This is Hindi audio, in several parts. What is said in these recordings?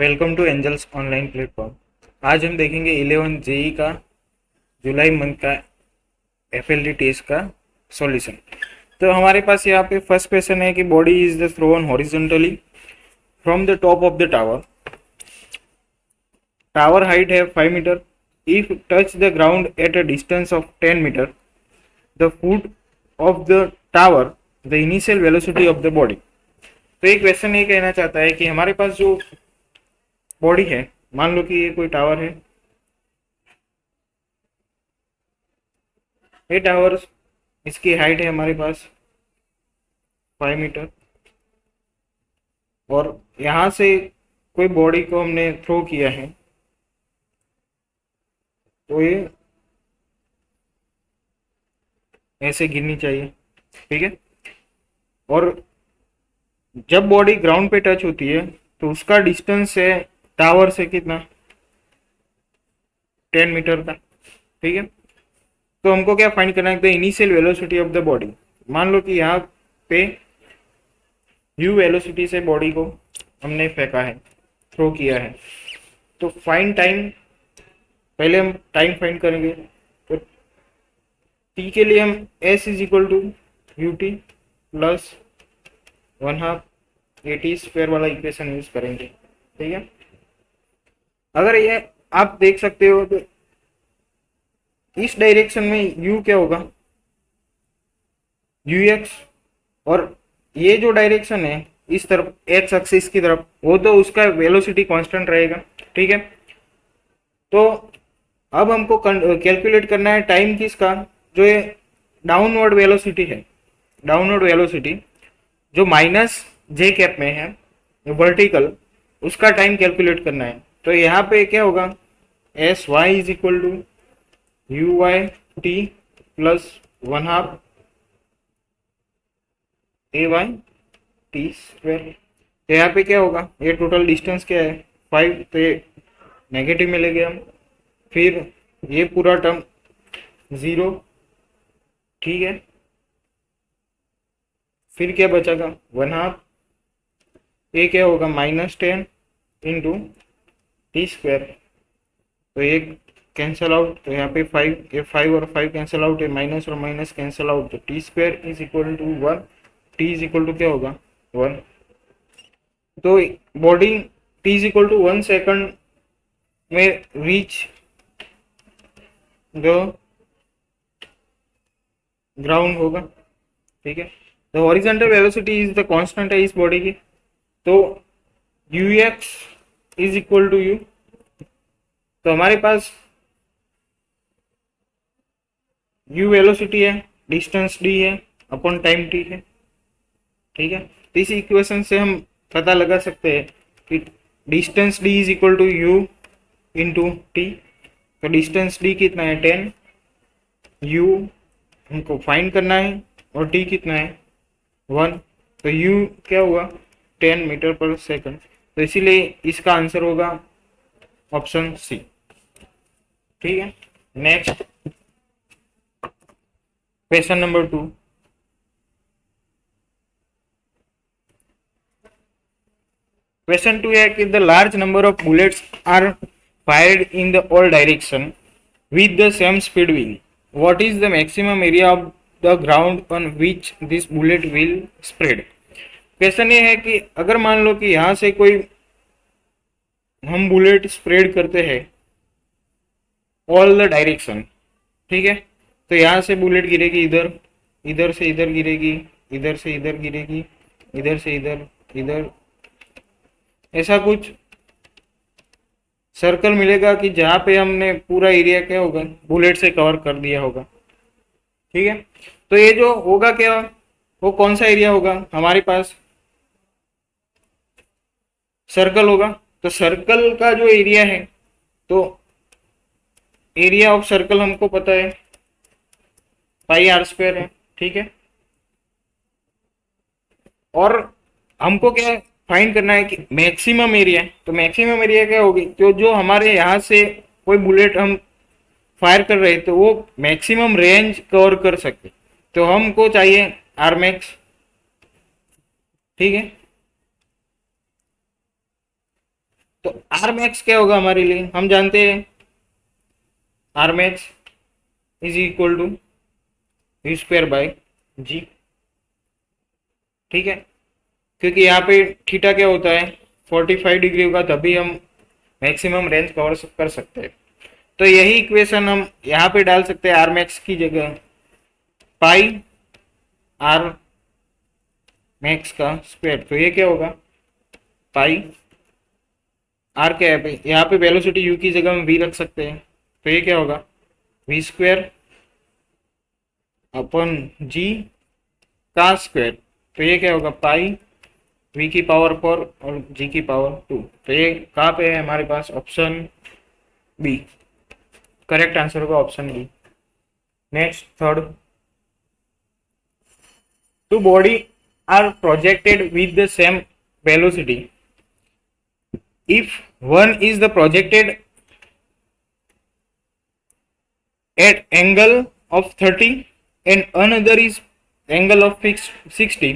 Welcome to Angels online platform. आज हम देखेंगे 11 जेई का जुलाई मंथ का एफएलडी टेस्ट का सॉल्यूशन। तो हमारे पास यहाँ पे फर्स्ट क्वेश्चन है कि body is the thrown horizontally from the top of the tower. Tower height है 5 meter. If touch the ground at a distance of 10 meter the foot of the tower the initial velocity of the body. तो ये क्वेश्चन ये कहना चाहता है कि हमारे पास जो बॉडी है, मान लो कि ये कोई टावर है। ये टावर, इसकी हाइट है हमारे पास 5 मीटर और यहाँ से कोई बॉडी को हमने थ्रो किया है तो ये ऐसे गिरनी चाहिए, ठीक है। और जब बॉडी ग्राउंड पे टच होती है तो उसका डिस्टेंस है टावर से कितना, 10 मीटर का, ठीक है। तो हमको क्या फाइंड करना है, the initial velocity of the body. मान लो कि यहाँ पे यू वेलोसिटी से बॉडी को हमने फेंका है, थ्रो किया है। तो फाइंड टाइम, पहले हम टाइम फाइंड करेंगे। तो टी के लिए हम S is equal to U T plus 1/2 AT square वाला इक्वेशन यूज करेंगे, ठीक है। अगर ये आप देख सकते हो तो इस डायरेक्शन में u क्या होगा, ux, और ये जो डायरेक्शन है इस तरफ x एक्सिस की तरफ, वो तो उसका वेलोसिटी कांस्टेंट रहेगा, ठीक है। तो अब हमको कैलकुलेट करना है टाइम किसका, जो ये डाउनवर्ड वेलोसिटी है, डाउनवर्ड वेलोसिटी जो माइनस जे कैप में है वर्टिकल, उसका टाइम कैलकुलेट करना है। तो यहाँ पे क्या होगा, S Y is equal to U Y T plus 1/2 A Y T square. तो यहाँ पे क्या होगा, ये टोटल डिस्टेंस क्या है 5, तो ये नेगेटिव में ले गए हम। फिर ये पूरा टर्म 0, ठीक है। फिर क्या बचेगा 1/2, ये क्या होगा -10 इंटू टी स्क्वायर। तो ये कैंसल आउट, तो यहाँ पे 5, ये 5 और 5 कैंसल आउट, ये माइनस और माइनस कैंसल आउट। तो T square is equal to 1, T is equal to क्या होगा 1। तो body T is equal to 1 second में रीच द ग्राउंड होगा, ठीक है। The horizontal velocity is the constant है इस बॉडी की। तो U X is equal to U, तो हमारे पास यू वेलोसिटी है, डिस्टेंस डी है, अपॉन टाइम टी है, ठीक है। तो इस इक्वेशन से हम पता लगा सकते हैं कि distance D is equal to U into T. तो डिस्टेंस डी कितना है 10, यू हमको फाइंड करना है और टी कितना है 1। तो यू क्या हुआ 10 मीटर पर सेकंड। तो इसीलिए इसका आंसर होगा ऑप्शन सी, ठीक है। Next question number 2। क्वेश्चन 2 है कि the large number of bullets are fired in the all direction with the same speed wing. What is the maximum area of the ground on which this bullet will spread? Question ये है कि अगर मान लो कि यहाँ से कोई हम बुलेट स्प्रेड करते हैं ऑल द डायरेक्शन, ठीक है। तो यहाँ से बुलेट गिरेगी इधर, इधर से इधर गिरेगी, इधर से इधर गिरेगी, इधर से इधर, इधर, ऐसा कुछ सर्कल मिलेगा कि जहाँ पे हमने पूरा एरिया क्या होगा बुलेट से कवर कर दिया होगा, ठीक है। तो ये जो होगा क्या, वो कौन सा एरिया होगा, हमारे पास सर्कल होगा। तो सर्कल का जो एरिया है, तो एरिया ऑफ सर्कल हमको पता है πr² है, ठीक है। और हमको क्या फाइंड करना है कि मैक्सिमम एरिया। तो मैक्सिमम एरिया क्या होगी, तो जो हमारे यहाँ से कोई बुलेट हम फायर कर रहे हैं तो वो मैक्सिमम रेंज कवर कर सके, तो हमको चाहिए आर मैक्स, ठीक है। तो आर मैक्स क्या होगा हमारे लिए, हम जानते हैं R max is equal to U square by G. ठीक है, क्योंकि यहाँ पे थीटा क्या होता है 45 डिग्री होगा, तभी हम मैक्सिमम रेंज कवर कर सकते हैं। तो यही इक्वेशन हम यहाँ पे डाल सकते हैं, आर मैक्स की जगह पाई आर मैक्स का स्क्वायर। तो ये क्या होगा, पाई आर क्या है, यहाँ पे वेलोसिटी यू की जगह में वी रख सकते हैं, तो ये क्या होगा वी स्क्वायर अपन जी का स्क्वायर। तो ये क्या होगा पाई वी की पावर 4 और जी की पावर 2। तो ये कहाँ पे है हमारे पास, ऑप्शन बी करेक्ट आंसर होगा, option B. Next third, two body are projected with the same velocity if one is the projected at angle of 30 and another is angle of fixed 60,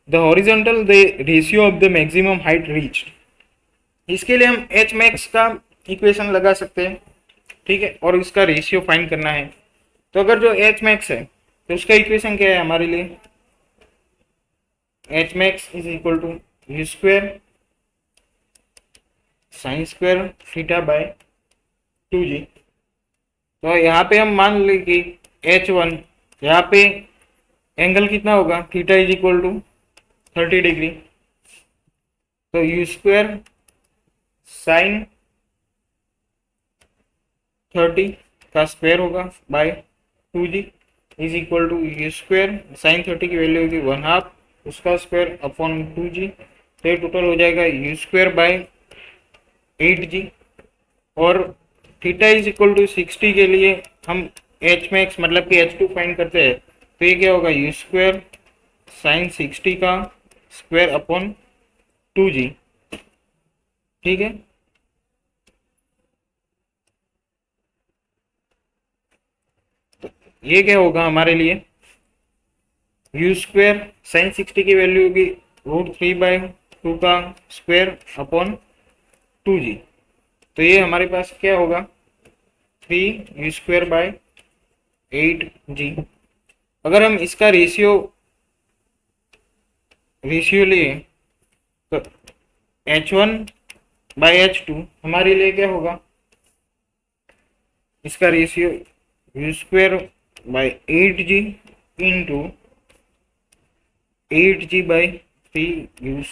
the horizontal the ratio of the maximum height reached। इसके लिए हम एच मैक्स का इक्वेशन लगा सकते हैं, ठीक है, और इसका रेशियो फाइंड करना है। तो अगर जो एच मैक्स है तो उसका इक्वेशन क्या है हमारे लिए, H max is equal to U square sine square theta by 2g। तो यहाँ पे हम मान लें कि h1 यहाँ पे एंगल कितना होगा, theta is equal to 30 degree. तो यू स्क्वायर साइन 30 का स्क्वायर होगा by 2g is equal to U square sine 30 की वैल्यू होगी 1/2 उसका स्क्वायर अपॉन 2g। तो ये टोटल हो जाएगा यू स्क्वायर बाय 8g। और थीटा इज इक्वल टू 60 के लिए हम एच मैक्स मतलब कि h2 फाइंड करते हैं। तो ये क्या होगा यू स्क्वायर साइन 60 का स्क्वायर अपॉन 2g। ठीक है, तो ये क्या होगा हमारे लिए, यू स्क्वायर साइन 60 की वैल्यू होगी √3/2 का स्क्वायर अपॉन 2g। तो ये हमारे पास क्या होगा 3 यू स्क्वायर बाय 8g। अगर हम इसका रेशियो लिए तो h1 बाय h2 हमारे लिए क्या होगा, इसका ratio U square by 8g into 8g by 3 U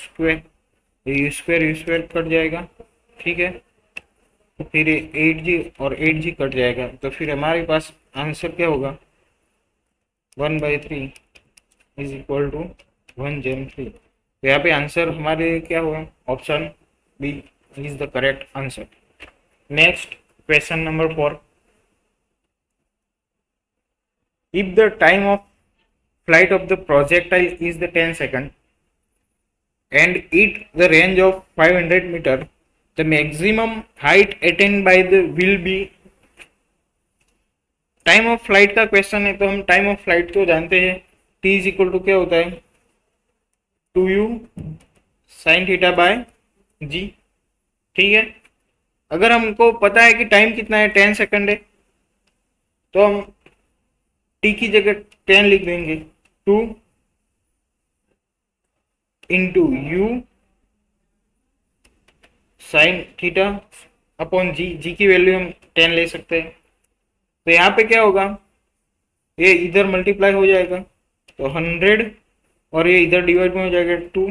square cut जाएगा। ठीक है, तो फिर 8g और 8g कट जाएगा, तो फिर हमारे पास आंसर क्या होगा 1/3 इज इक्वल टू 1/3। तो यहाँ पे आंसर हमारे लिए क्या होगा, option B is the correct answer. Next question number 4, if the time of flight of the projectile is the 10 second and it the range of 500 meter, the maximum height attained by the will be। Time of flight का क्वेश्चन है, तो हम टाइम ऑफ फ्लाइट को जानते हैं t इज इक्वल टू क्या होता है 2u sine theta by g। ठीक है, अगर हमको पता है कि टाइम कितना है 10 सेकंड है, तो हम t की जगह 10 लिख देंगे, 2 into U sine theta upon G की वैल्यू हम 10 ले सकते हैं। तो यहाँ पे क्या होगा, ये इधर मल्टीप्लाई हो जाएगा तो 100 और ये इधर डिवाइड में हो जाएगा 2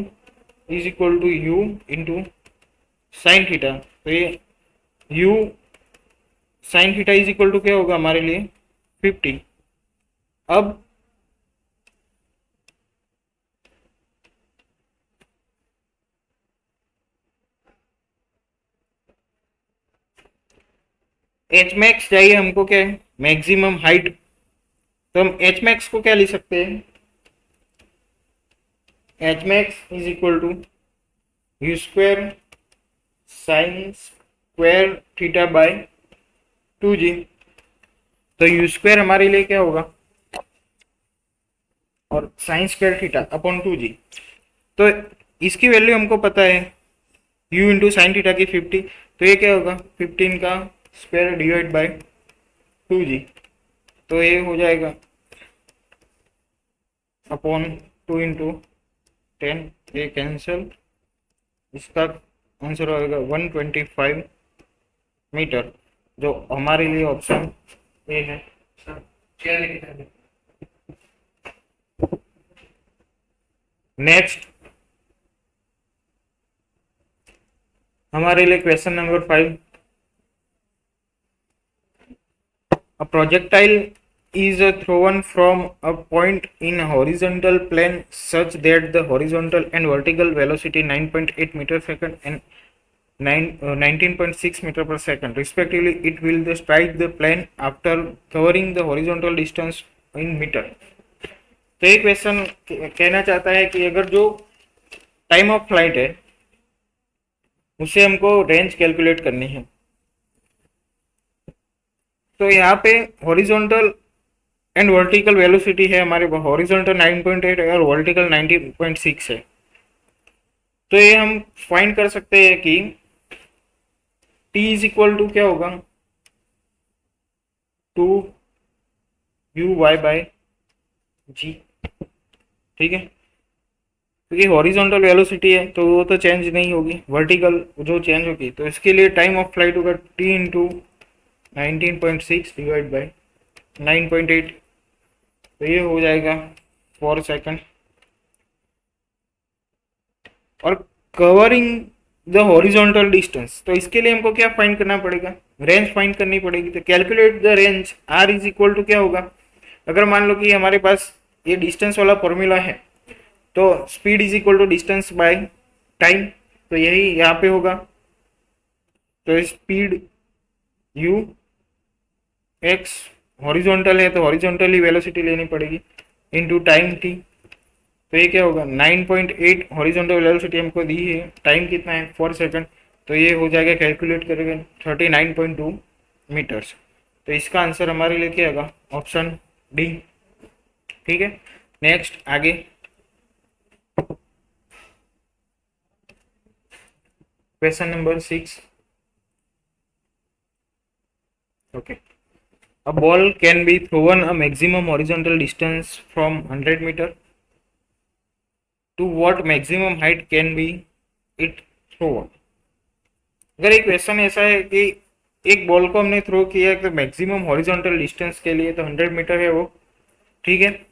is equal to U into sine theta. तो ये U sine theta is equal to क्या होगा हमारे लिए 50। अब एच मैक्स चाहिए हमको, क्या है मैक्सिमम हाइट। तो हम एच मैक्स को क्या लिख सकते हैं, H max is equal to U square sine square theta by 2g। तो यू स्क्वायर हमारे लिए क्या होगा और sign square theta upon 2g। तो इसकी वैल्यू हमको पता है u इंटू साइन थीटा की 50। तो ये क्या होगा 15 का स्क्वायर डिवाइड बाय 2g, तो ये हो जाएगा अपॉन 2 इंटू 10, ये कैंसिल, इसका आंसर होगा 125 मीटर, जो हमारे लिए ऑप्शन ए है। नेक्स्ट हमारे लिए question number 5, a projectile is thrown from a point in a horizontal plane such that the horizontal and vertical velocity 9.8 meter second and 19.6 meter per second respectively. It will strike the plane after covering the horizontal distance in meter. तो ये क्वेश्चन कहना चाहता है कि अगर जो टाइम ऑफ फ्लाइट है उसे हमको रेंज कैलकुलेट करनी है, तो यहाँ पे हॉरिजॉन्टल एंड वर्टिकल वेलोसिटी है हमारे, हॉरिजॉन्टल 9.8 और वर्टिकल 19.6 है। तो ये हम फाइंड कर सकते हैं कि t इज इक्वल टू क्या होगा 2u/g, ठीक है, क्योंकि हॉरिजॉन्टल वेलोसिटी है तो वो तो चेंज नहीं होगी, वर्टिकल जो चेंज होगी, तो इसके लिए टाइम ऑफ फ्लाइट होगा t इंटू 19.6 डिवाइड बाय 9.8, तो ये हो जाएगा 4 सेकंड। और कवरिंग द हॉरिजॉन्टल डिस्टेंस, तो इसके लिए हमको क्या फाइंड करना पड़ेगा, रेंज फाइंड करनी पड़ेगी। तो calculate the range, r is equal to क्या होगा, अगर मान लो कि हमारे पास ये डिस्टेंस वाला फॉर्मूला है, तो speed is equal to distance by time, तो यही यहाँ पे होगा। तो स्पीड u x हॉरिजॉन्टल है तो हॉरिजॉन्टली वेलोसिटी लेनी पड़ेगी इनटू टाइम t, तो ये क्या होगा 9.8 हॉरिजॉन्टल वेलोसिटी हमको दी है, टाइम कितना है 4 सेकंड, तो ये हो जाएगा कैलकुलेट करेंगे 39.2 मीटर्स। तो इसका आंसर हमारे लिए क्या होगा ऑप्शन डी, ठीक है। नेक्स्ट आगे question number 6, okay, a ball can be thrown a maximum horizontal distance from 100 meter to what maximum height can be it thrown। अगर एक क्वेश्चन ऐसा है कि एक बॉल को हमने थ्रो किया तो मैक्सिमम हॉरिजॉन्टल डिस्टेंस के लिए तो 100 मीटर है वो, ठीक है,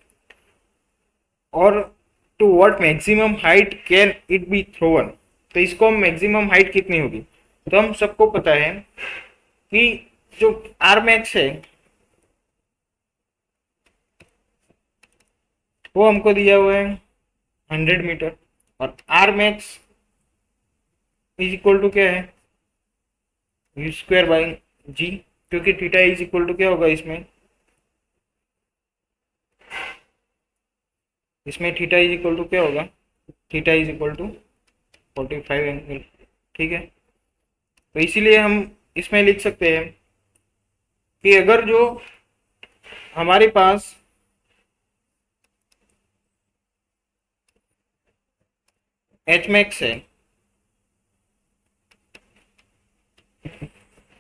और to what maximum height can it be thrown, तो इसको हम मैक्सिमम हाइट कितनी होगी, तो हम सबको पता है कि जो आर मैक्स है वो हमको दिया हुआ है 100 मीटर, और R max is equal to क्या है यू स्क्वायर बाई जी, क्योंकि थीटा इज इक्वल टू क्या होगा इसमें थीटा इज इक्वल टू क्या होगा, theta is equal to 45 angle, ठीक है। तो इसीलिए हम इसमें लिख सकते हैं कि अगर जो हमारे पास एच मैक्स है,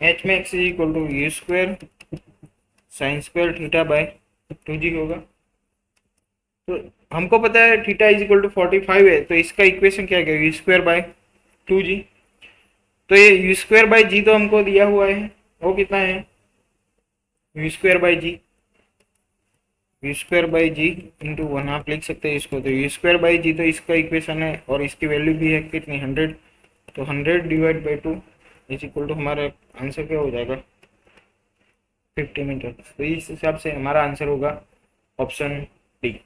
H max is equal to U square sine square theta by 2g होगा। तो हमको पता है थीटा इज इक्वल टू 45 है, तो इसका इक्वेशन क्या है यू स्क्वायर बाय 2g, तो ये यू स्क्वायर बाय जी तो हमको दिया हुआ है, वो कितना है U square by G, U square by G into 1 आप लिख सकते हैं इसको, तो यू स्क्वायर बाई जी तो इसका इक्वेशन है और इसकी वैल्यू भी है कितनी 100, तो 100 divide by 2 is equal to हमारा आंसर क्या हो जाएगा 50 मीटर। तो इस हिसाब से हमारा आंसर होगा option D.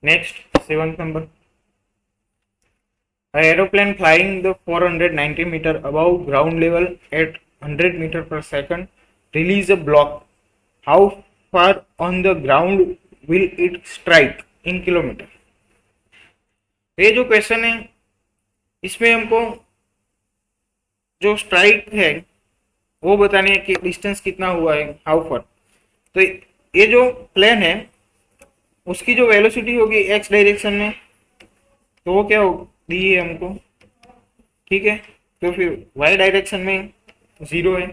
Next 7th number, A aeroplane flying the 490 meter above ground level at 100 meter per second release a block. How far on the ground will it strike in kilometer? ये जो क्वेश्चन है इसमें हमको जो स्ट्राइक है वो बताने है कि डिस्टेंस कितना हुआ है, हाउ फार। तो ये जो प्लेन है उसकी जो वेलोसिटी होगी एक्स डायरेक्शन में, तो वो क्या होगी दी है हमको, ठीक है, तो फिर वाई डायरेक्शन में 0 है,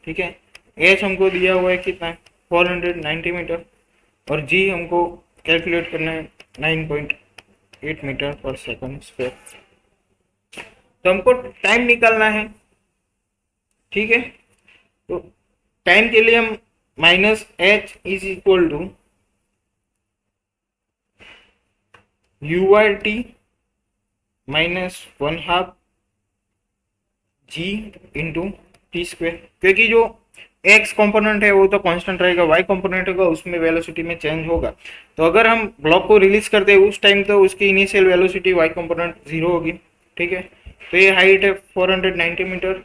ठीक है। एच हमको दिया हुआ है कितना, 490 मीटर, और जी हमको कैलकुलेट करना है 9.8 मीटर पर सेकंड स्क्वायर। तो हमको टाइम निकालना है, ठीक है। तो टाइम के लिए हम minus H is equal to U R T minus 1/2 G into T square, क्योंकि जो एक्स कंपोनेंट है वो तो कांस्टेंट रहेगा, वाई कंपोनेंट होगा उसमें वेलोसिटी में चेंज होगा। तो अगर हम ब्लॉक को रिलीज करते हैं उस टाइम तो उसकी इनिशियल वेलोसिटी वाई कंपोनेंट 0 होगी, ठीक है। तो ये हाइट है 490 मीटर,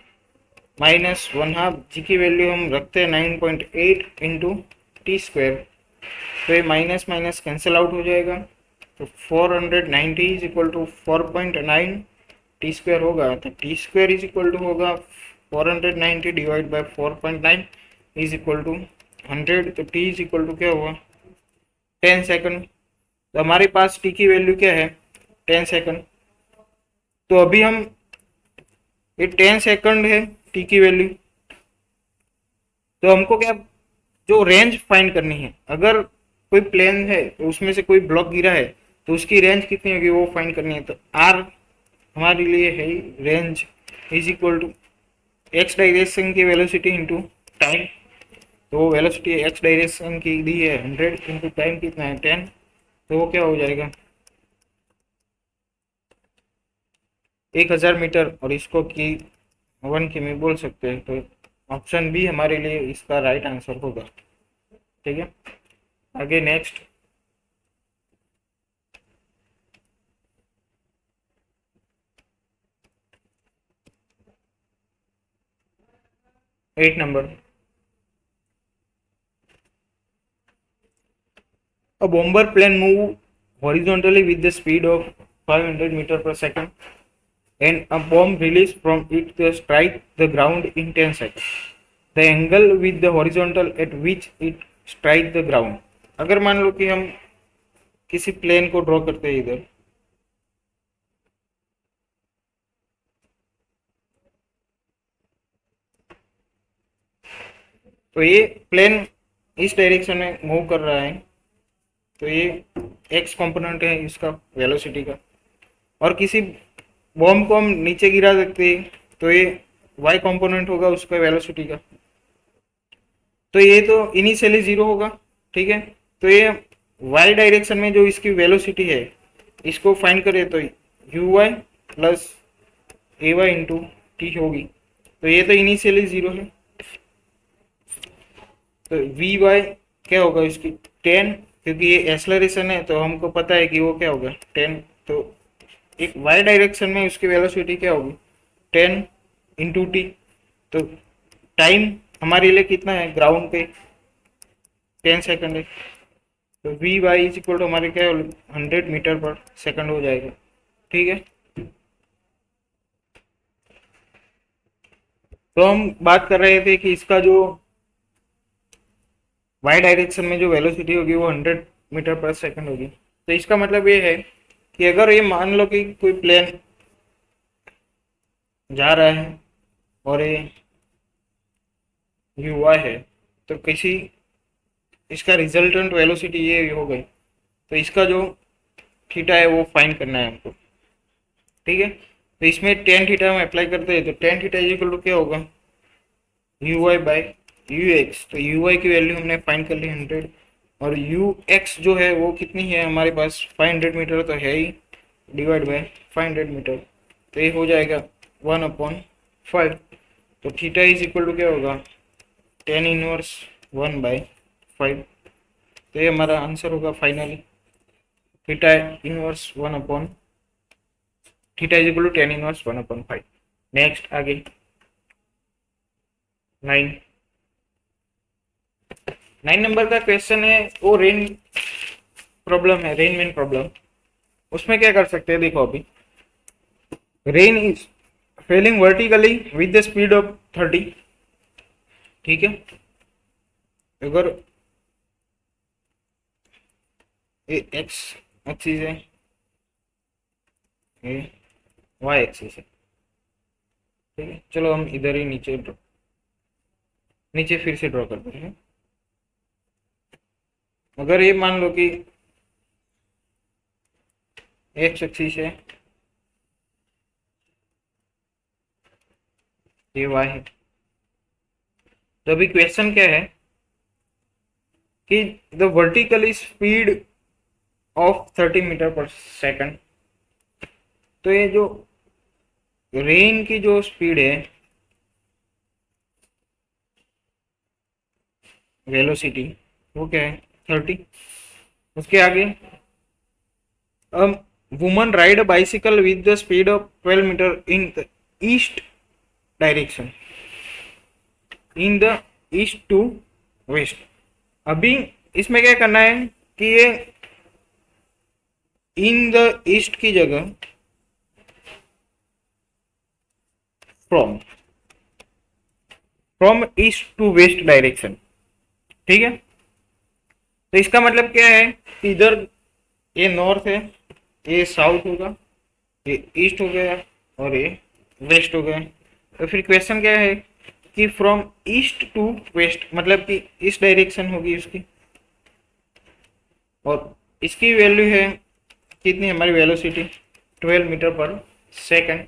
माइनस 1/2 जी की वैल्यू हम रखते हैं 9.8 इंटू टी स्क्वेयर। तो ये माइनस माइनस कैंसिल आउट हो जाएगा, तो 490 is equal to 4.9 T square होगा, तो T square is equal to होगा 490 divide by 4.9 is equal to 100। तो टी इज इक्वल टू क्या हुआ, 10 सेकंड। तो हमारे पास टी की वैल्यू क्या है, 10 सेकंड। तो अभी हम ये 10 सेकंड है टी की वैल्यू, तो हमको क्या, जो रेंज फाइंड करनी है। अगर कोई प्लेन है तो उसमें से कोई ब्लॉक गिरा है तो उसकी रेंज कितनी होगी वो फाइंड करनी है। तो आर हमारे लिए है range is equal to X direction की वेलोसिटी इंटू टाइम। तो वेलोसिटी एक्स डायरेक्शन की दी है 100 इंटू टाइम कितना है 10, तो वो क्या हो जाएगा 1000 मीटर, और इसको की 1 किमी बोल सकते हैं। तो ऑप्शन बी हमारे लिए इसका राइट आंसर होगा, ठीक है। आगे next, 8 number. A bomber plane move horizontally with the speed of 500 meter per second, and a bomb released from it to strike the ground in 10 seconds. The angle with the horizontal at which it strike the ground. अगर मान लो कि हम किसी प्लेन को ड्रॉ करते हैं इधर, तो ये प्लेन इस डायरेक्शन में मूव कर रहा है, तो ये एक्स कंपोनेंट है इसका वेलोसिटी का। और किसी बॉम्ब को हम नीचे गिरा सकते हैं तो ये वाई कंपोनेंट होगा उसका वेलोसिटी का। तो ये तो इनिशियली 0 होगा, ठीक है। तो ये वाई डायरेक्शन में जो इसकी वेलोसिटी है इसको फाइंड करें तो U Y plus A Y into T होगी। तो ये तो इनिशियली 0 है, तो वी वाई क्या होगा इसकी 10, क्योंकि ये एक्सेलरेशन है तो हमको पता है कि वो क्या होगा 10। तो एक वाई डायरेक्शन में उसकी वेलोसिटी क्या होगी 10 इंटू टी। तो टाइम हमारे लिए कितना है ग्राउंड पे 10 सेकंड है, तो V Y is equal to हमारे क्या 100 मीटर पर सेकंड हो जाएगा, ठीक है। तो हम बात कर रहे थे कि इसका जो वाई डायरेक्शन में जो वेलोसिटी होगी वो 100 मीटर पर सेकंड होगी। तो इसका मतलब ये है कि अगर ये मान लो कि कोई प्लेन जा रहा है और ये युवा है, तो किसी इसका रिजल्टेंट वेलोसिटी ये हो गई, तो इसका जो थीटा है वो फाइंड करना है हमको, ठीक है। तो इसमें टेन थीटा हम अप्लाई करते हैं, तो tan theta is equal to क्या होगा U Y by U X. तो यू वाई की वैल्यू हमने फाइंड कर ली 100, और यू एक्स जो है वो कितनी है हमारे पास 500 मीटर तो है ही, डिवाइड बाय 500 मीटर, तो ये हो जाएगा 1/5। तो थीटा इज इक्वल टू क्या होगा 10 इनवर्स 1/5। तो ये हमारा आंसर होगा finally, theta inverse 1/, theta is equal to 10 inverse 1/5। Next आगे 9 नंबर का क्वेश्चन है, वो रेन प्रॉब्लम है, रेन मैन प्रॉब्लम। उसमें क्या कर सकते हैं, देखो अभी rain is falling vertically with the speed of 30, ठीक है। अगर ये एक्स एक्सिस है, ये वाई एक्सिस है, ठीक है, चलो हम इधर ही नीचे फिर से ड्रॉ करते हैं। अगर ये मान लो कि एक्स एक्सिस है, ये वाई है, तो अभी क्वेश्चन क्या है कि the vertical speed of 30 meter पर सेकंड। तो ये जो रेन की जो स्पीड है, वेलोसिटी, वो क्या है 30। उसके आगे woman ride a bicycle with the speed of 12 meter in the east direction, in the east to west. अभी इसमें क्या करना है कि ये इन द ईस्ट की जगह from from east to west direction. ठीक है, तो इसका मतलब क्या है कि इधर ये नॉर्थ है, ये साउथ होगा, ये ईस्ट हो गया और ये वेस्ट हो गया। तो फिर क्वेश्चन क्या है कि फ्रॉम ईस्ट टू वेस्ट, मतलब कि इस डायरेक्शन होगी उसकी, और इसकी वैल्यू है कितनी, हमारी वेलोसिटी 12 मीटर पर सेकंड।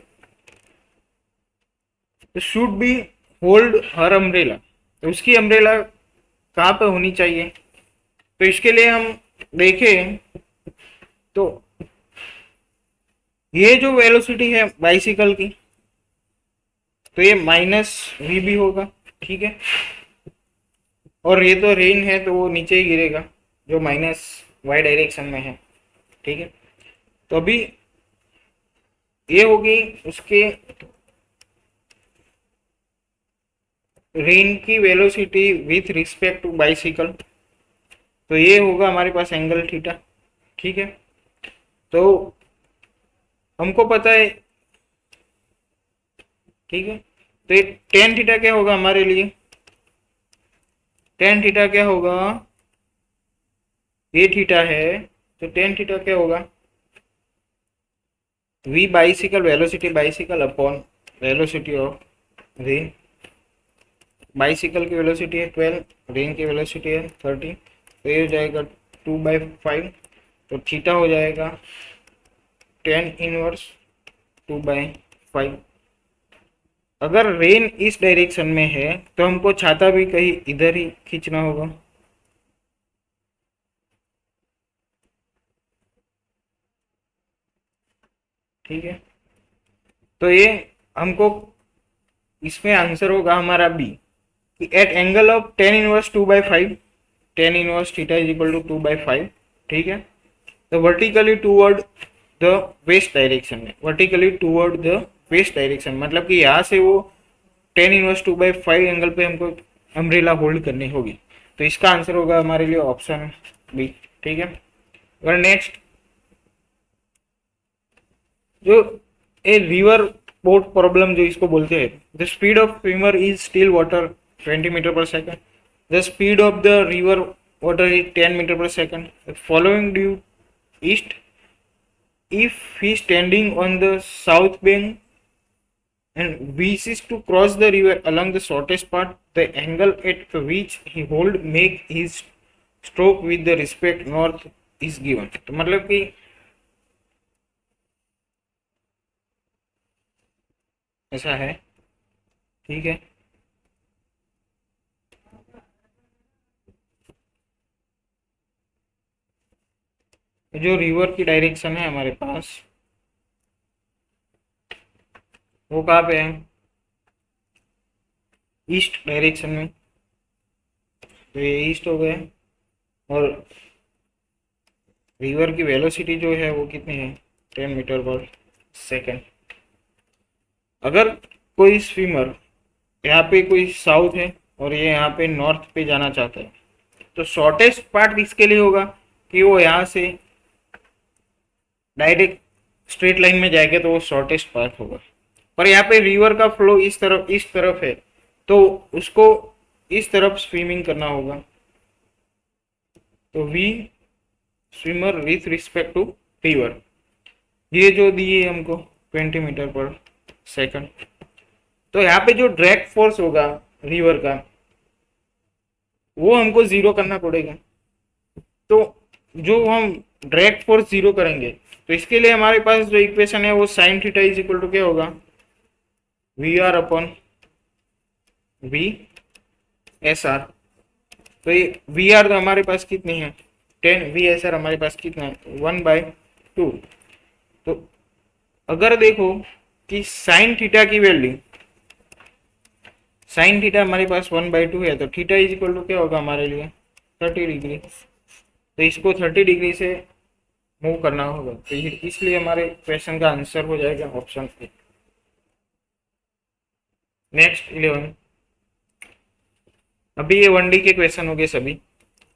तो should be hold her umbrella, तो उसकी अम्ब्रेला कहाँ पे होनी चाहिए। तो इसके लिए हम देखें तो ये जो वेलोसिटी है बाइसिकल की, तो ये माइनस वी भी होगा। ठीक है, और ये तो रेन है तो वो नीचे ही गिरेगा जो माइनस वाई डायरेक्शन में है। ठीक है, तो अभी ये होगी उसके रेन की velocity with respect to bicycle, तो ये होगा हमारे पास एंगल थीटा। ठीक है, तो हमको पता है, ठीक है, तो ये टेन थीटा क्या होगा हमारे लिए, टेन थीटा क्या होगा, ये थीटा है, तो टेन थीटा क्या होगा, V bicycle velocity bicycle upon velocity of rain. Bicycle की वेलोसिटी है 12, रेन की वेलोसिटी है 30, तो ये हो जाएगा 2/5, तो थीटा हो जाएगा 10 इनवर्स 2/5। अगर रेन इस डायरेक्शन में है तो हमको छाता भी कहीं इधर ही खींचना होगा। ठीक है, तो ये हमको इसमें आंसर होगा हमारा बी, कि at angle of 10 inverse 2/5, 10 inverse theta is equal to 2/5। ठीक है, तो vertically toward the west direction में, vertically toward the west direction मतलब कि यहाँ से वो 10 इनवर्स 2/5 एंगल पे हमको अम्ब्रेला होल्ड करनी होगी। तो इसका आंसर होगा हमारे लिए ऑप्शन बी। ठीक है, और नेक्स्ट जो ए रिवर बोट प्रॉब्लम जो इसको बोलते हैं, the speed of swimmer is still water 20 metre पर second, the speed of the river water is 10 metre पर second, following due east, if he standing on the south bank and wishes to cross the river along the shortest part, the angle at which he hold make his stroke with the respect north is given। तो मतलब कि ऐसा है। ठीक है, जो रिवर की डायरेक्शन है हमारे पास वो कहाँ पे है, ईस्ट डायरेक्शन में, तो ये ईस्ट हो गए। और रिवर की वेलोसिटी जो है वो कितनी है, 10 मीटर पर सेकेंड। अगर कोई स्विमर यहाँ पे कोई साउथ है और ये यहाँ पे नॉर्थ पे जाना चाहता है, तो शॉर्टेस्ट पार्ट इसके लिए होगा कि वो यहाँ से डायरेक्ट स्ट्रेट लाइन में जाएगा, तो वो शॉर्टेस्ट पार्ट होगा। पर यहाँ पे रिवर का फ्लो इस तरफ है, तो उसको इस तरफ स्विमिंग करना होगा। तो V swimmer with respect to river, ये जो दिए हमको 20 मीटर पर सेकंड, तो यहाँ पे जो ड्रैग फोर्स होगा रिवर का वो हमको जीरो करना पड़ेगा। तो जो हम ड्रैग फोर्स जीरो करेंगे तो इसके लिए हमारे पास जो इक्वेशन है वो sine theta is equal to क्या होगा, V R upon V S R. तो ये वी आर तो हमारे पास कितनी है 10, वी एस आर हमारे पास कितना है 1/2। तो अगर देखो कि साइन थीटा की वैल्यू, साइन थीटा हमारे पास 1/2 है तो थीटा इज इक्वल टू क्या होगा हमारे लिए 30 डिग्री। तो इसको 30 डिग्री से मूव करना होगा, तो इसलिए हमारे क्वेश्चन का आंसर हो जाएगा ऑप्शन ए। नेक्स्ट 11, अभी ये 1D के क्वेश्चन हो गए सभी।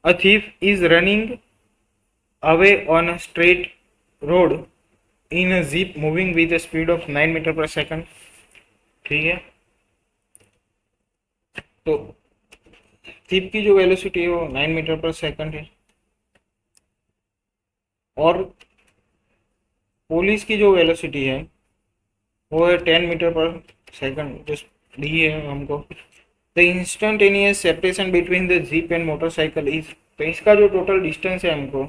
A thief is running away on a straight road in a jeep moving with a speed of 9 metre पर सेकंड। ठीक है, तो थीफ की जो वेलोसिटी है वो 9 मीटर पर सेकंड है और पुलिस की जो वेलोसिटी है वो है 10 मीटर पर सेकंड जो दी है हमको। The instantaneous separation between the jeep and motorcycle is, तो इसका जो टोटल डिस्टेंस है हमको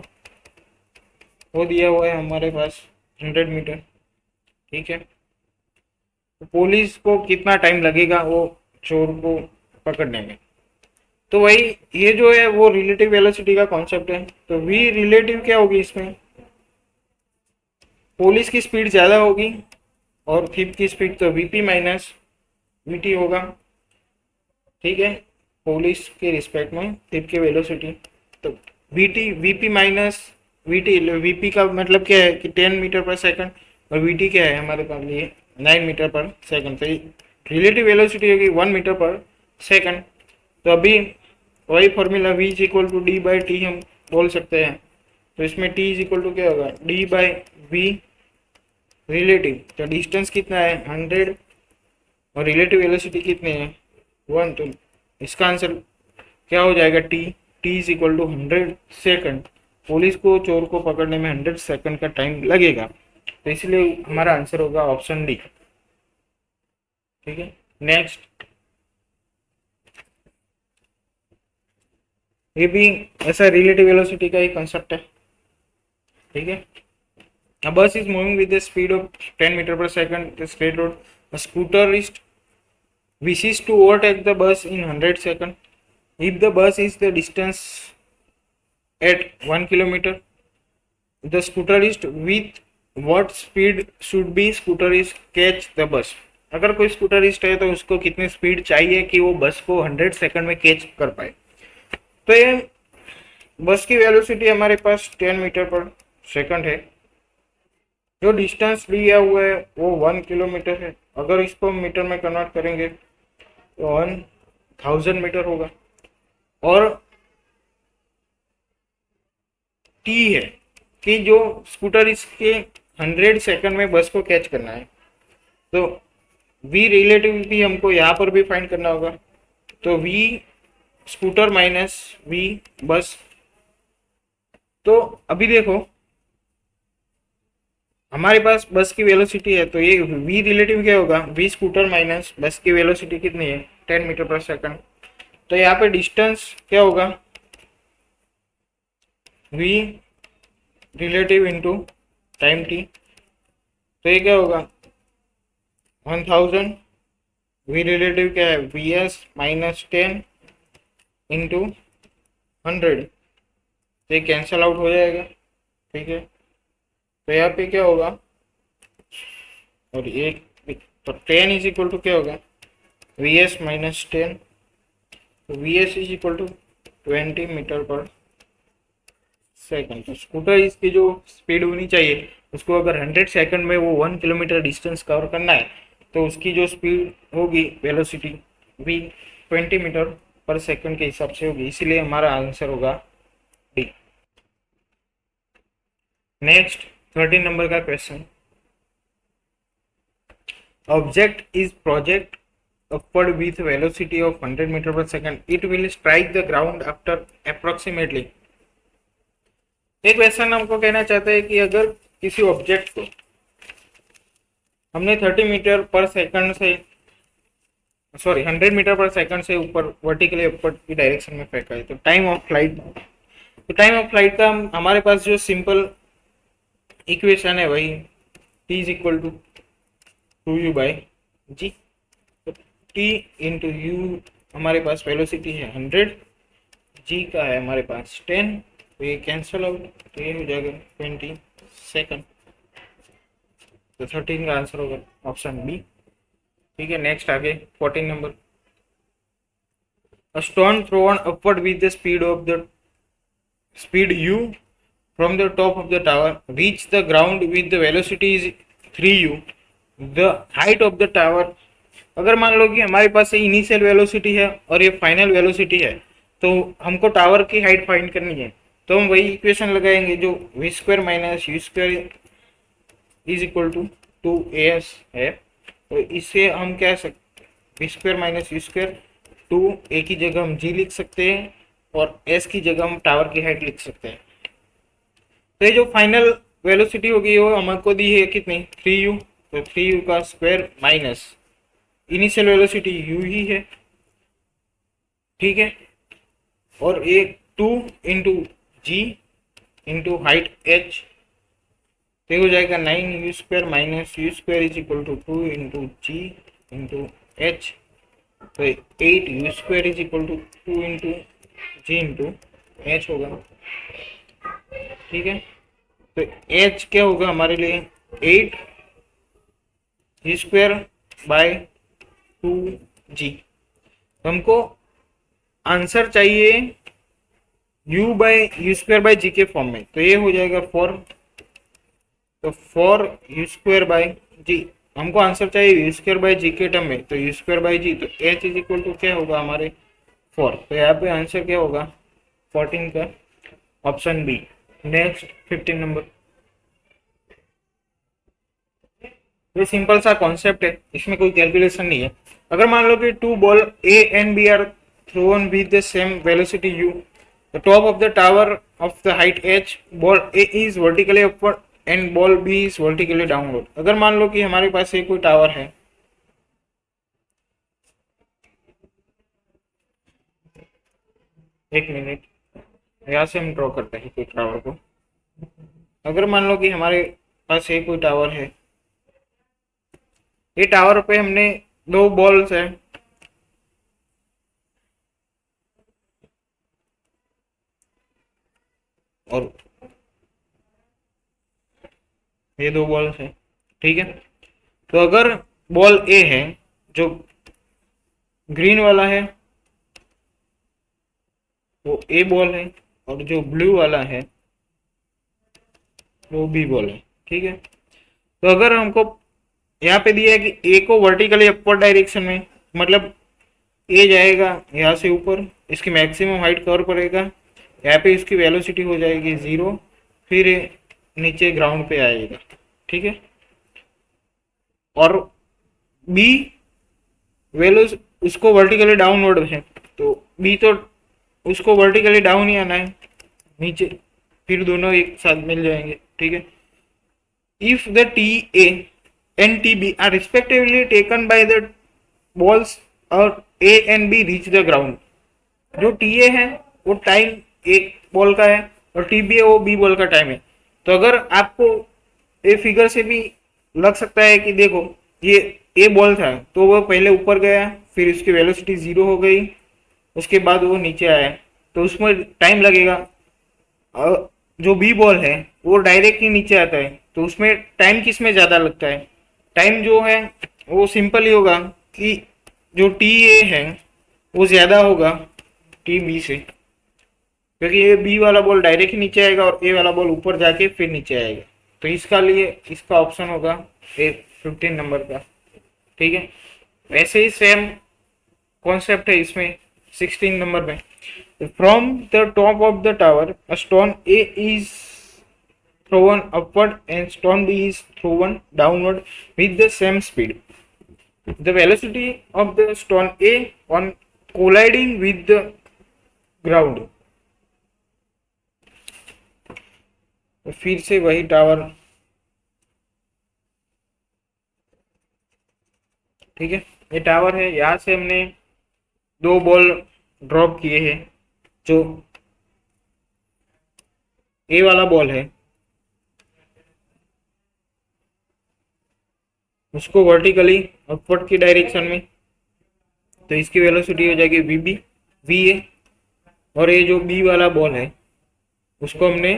वो दिया हुआ है हमारे पास 100 मीटर। ठीक है, तो पुलिस को कितना टाइम लगेगा वो चोर को पकड़ने में। तो वही ये जो है वो रिलेटिव वेलोसिटी का कॉन्सेप्ट है। तो वी रिलेटिव क्या होगी इसमें, पुलिस की स्पीड ज़्यादा होगी और थीप की स्पीड तो वीपी माइनस वीटी होगा। ठीक है, पुलिस के रिस्पेक्ट में थीप की वेलोसिटी तो VT VP minus VT, VP का मतलब क्या है कि 10 मीटर पर सेकंड और वीटी क्या है हमारे पास लिए 9 मीटर पर सेकंड। तो रिलेटिव वेलोसिटी होगी 1 मीटर पर सेकंड। तो अभी वही formula v is equal to D by T हम बोल सकते हैं। तो इसमें t इज इक्वल टू क्या होगा डी बाई वी रिलेटिव। तो डिस्टेंस कितना है 100 और रिलेटिव वेलोसिटी कितनी है 1। तो इसका आंसर क्या हो जाएगा t is equal to 100 second. Police को चोर को पकड़ने में 100 सेकंड का टाइम लगेगा, तो इसलिए हमारा आंसर होगा ऑप्शन डी। ठीक है, नेक्स्ट ये भी ऐसा रिलेटिव वेलोसिटी का ही कंसेप्ट है। ठीक है, a bus is moving with a speed of 10 meter per second the straight road. A scooterist wishes to overtake the bus in 100 seconds. If the bus is the distance at 1 kilometer, the scooterist with what speed should be scooterist catch the bus. अगर कोई स्कूटरिस्ट है तो उसको कितनी स्पीड चाहिए कि वो बस को 100 सेकंड में कैच कर पाए। तो ये बस की वेलोसिटी हमारे पास 10 मीटर पर सेकंड है, जो डिस्टेंस लिया हुआ है वो 1 किलोमीटर है। अगर इसको मीटर में कन्वर्ट करेंगे तो 1000 मीटर होगा। और टी है कि जो स्कूटर इसके 100 सेकंड में बस को कैच करना है। तो वी रिलेटिव भी हमको यहाँ पर भी फाइंड करना होगा। तो वी स्कूटर माइनस वी बस। तो अभी देखो हमारे पास बस की वेलोसिटी है, तो ये v रिलेटिव क्या होगा v स्कूटर माइनस बस की वेलोसिटी कितनी है 10 मीटर पर सेकंड। तो यहाँ पे डिस्टेंस क्या होगा v relative into time t। तो ये क्या होगा 1000, v रिलेटिव क्या है vs माइनस 10 इंटू 100। तो ये कैंसल आउट हो जाएगा। ठीक है, तो यहाँ पे क्या होगा और ये तो 10 इज इक्वल टू क्या होगा वी एस माइनस 10। तो V S is equal to 20 metre पर सेकंड। तो स्कूटर इसकी जो स्पीड होनी चाहिए उसको अगर 100 सेकंड में वो 1 किलोमीटर डिस्टेंस कवर करना है तो उसकी जो स्पीड होगी वेलोसिटी वी 20 मीटर पर सेकंड के हिसाब से होगी, इसीलिए हमारा आंसर होगा डी। नेक्स्ट 13 नंबर का question, object is project upward with velocity of 100 meter per second. It will strike the ground after approximately. एक क्वेश्चन हमको कहना चाहता है कि अगर किसी ऑब्जेक्ट को हमने 30 मीटर पर सेकंड से सॉरी 100 मीटर पर सेकंड से ऊपर वर्टिकली अपवर्ड की डायरेक्शन में फेंका है। तो टाइम ऑफ फ्लाइट, तो टाइम ऑफ फ्लाइट का हमारे पास जो सिंपल इक्वेशन है वही t is equal to 2u/g। तो t इंटू यू हमारे पास वेलोसिटी है 100, g का है हमारे पास 10, तो ये कैंसिल आउट, तो ये हो जाएगा 20 सेकंड। तो 13 का आंसर होगा ऑप्शन बी। ठीक है, नेक्स्ट आगे 14 number. A stone thrown upward with the speed u from the top of the tower reach the ground with the velocity is 3u, the height of the tower। अगर मान लो कि हमारे पास इनिशियल वेलोसिटी है और ये फाइनल वेलोसिटी है, तो हमको टावर की हाइट फाइंड करनी है। तो हम वही इक्वेशन लगाएंगे जो V square minus U square is equal to 2as है। तो इससे हम क्या सकते, V square minus U square, 2a की जगह हम g लिख सकते हैं और s की जगह हम टावर की हाइट लिख सकते हैं। तो ये जो फाइनल वेलोसिटी होगी वो हमको दी है कितनी, 3u। तो 3u का square minus initial velocity u ही है। ठीक है, और ये 2 into G into height h, तो हो जाएगा 9u square minus U square is equal to 2 into G into H. तो 8u square is equal to 2 into G into H होगा। ठीक है, तो h क्या होगा हमारे लिए 8 जी स्क्वायर बाय 2g। हमको आंसर चाहिए u स्क्वायर बाय जी के फॉर्म में, तो ये हो जाएगा 4। तो 4u स्क्वायर बाय जी, हमको आंसर चाहिए u स्क्वायर बाय जी के टर्म में, तो u स्क्वायर बाय जी, तो h इज इक्वल टू क्या होगा हमारे 4। तो यहाँ पे आंसर क्या होगा 14 का ऑप्शन बी। Next 15 number. ये सिंपल सा कॉन्सेप्ट है, इसमें कोई कैलकुलेशन नहीं है। अगर मान लो कि two ball A and B are thrown with the same velocity u, the top of the tower of the height h, ball A is vertically upward and ball B is vertically downward. अगर मान लो कि हमारे पास एक कोई टावर है, एक मिनट, यहाँ से हम ड्रॉ करते हैं कोई टावर को। अगर मान लो कि हमारे पास एक कोई टावर है, ये टावर पे हमने दो बॉल्स है, और ये दो बॉल्स है। ठीक है, तो अगर बॉल ए है जो ग्रीन वाला है वो ए बॉल है, और जो ब्लू वाला है वो बी बॉल है। ठीक है, तो अगर हमको यहाँ पे दिया है कि ए को वर्टिकली अपवर्ड डायरेक्शन में, मतलब ए जाएगा यहाँ से ऊपर, इसकी मैक्सिमम हाइट कवर करेगा, यहाँ पे इसकी वेलोसिटी हो जाएगी 0, फिर नीचे ग्राउंड पे आएगा। ठीक है, और बी वेलो उसको वर्टिकली डाउनवर्ड है, तो बी तो उसको वर्टिकली डाउन ही आना है नीचे, फिर दोनों एक साथ मिल जाएंगे। ठीक है, if the T A and T B are respectively taken by the balls और A and B reach the ground. जो टी ए है वो टाइम एक बॉल का है और टी बी है वो बी बॉल का टाइम है। तो अगर आपको ए फिगर से भी लग सकता है कि देखो ये ए बॉल था तो वो पहले ऊपर गया, फिर उसकी वेलोसिटी 0 हो गई, उसके बाद वो नीचे आया, तो उसमें टाइम लगेगा। और जो बी बॉल है वो डायरेक्ट ही नीचे आता है, तो उसमें टाइम किस में ज़्यादा लगता है, टाइम जो है वो सिंपल ही होगा कि जो टी ए है वो ज़्यादा होगा टी बी से, क्योंकि ये बी वाला बॉल डायरेक्ट नीचे आएगा और ए वाला बॉल ऊपर जाके फिर नीचे आएगा। तो इसका लिए इसका ऑप्शन होगा ए 15 नंबर का। ठीक है, वैसे ही सेम कॉन्सेप्ट है इसमें 16 नंबर में। From the top of the tower a stone A is thrown upward and stone B is thrown downward with the same speed. The velocity of the stone A on colliding with the ground. फिर से वही टावर। ठीक है, ये टावर है, यहाँ से हमने दो बॉल ड्रॉप किए हैं। जो ए वाला बॉल है उसको वर्टिकली अपवर्ड की डायरेक्शन में, तो इसकी वेलोसिटी हो जाएगी वी ए। और ये जो बी वाला बॉल है उसको हमने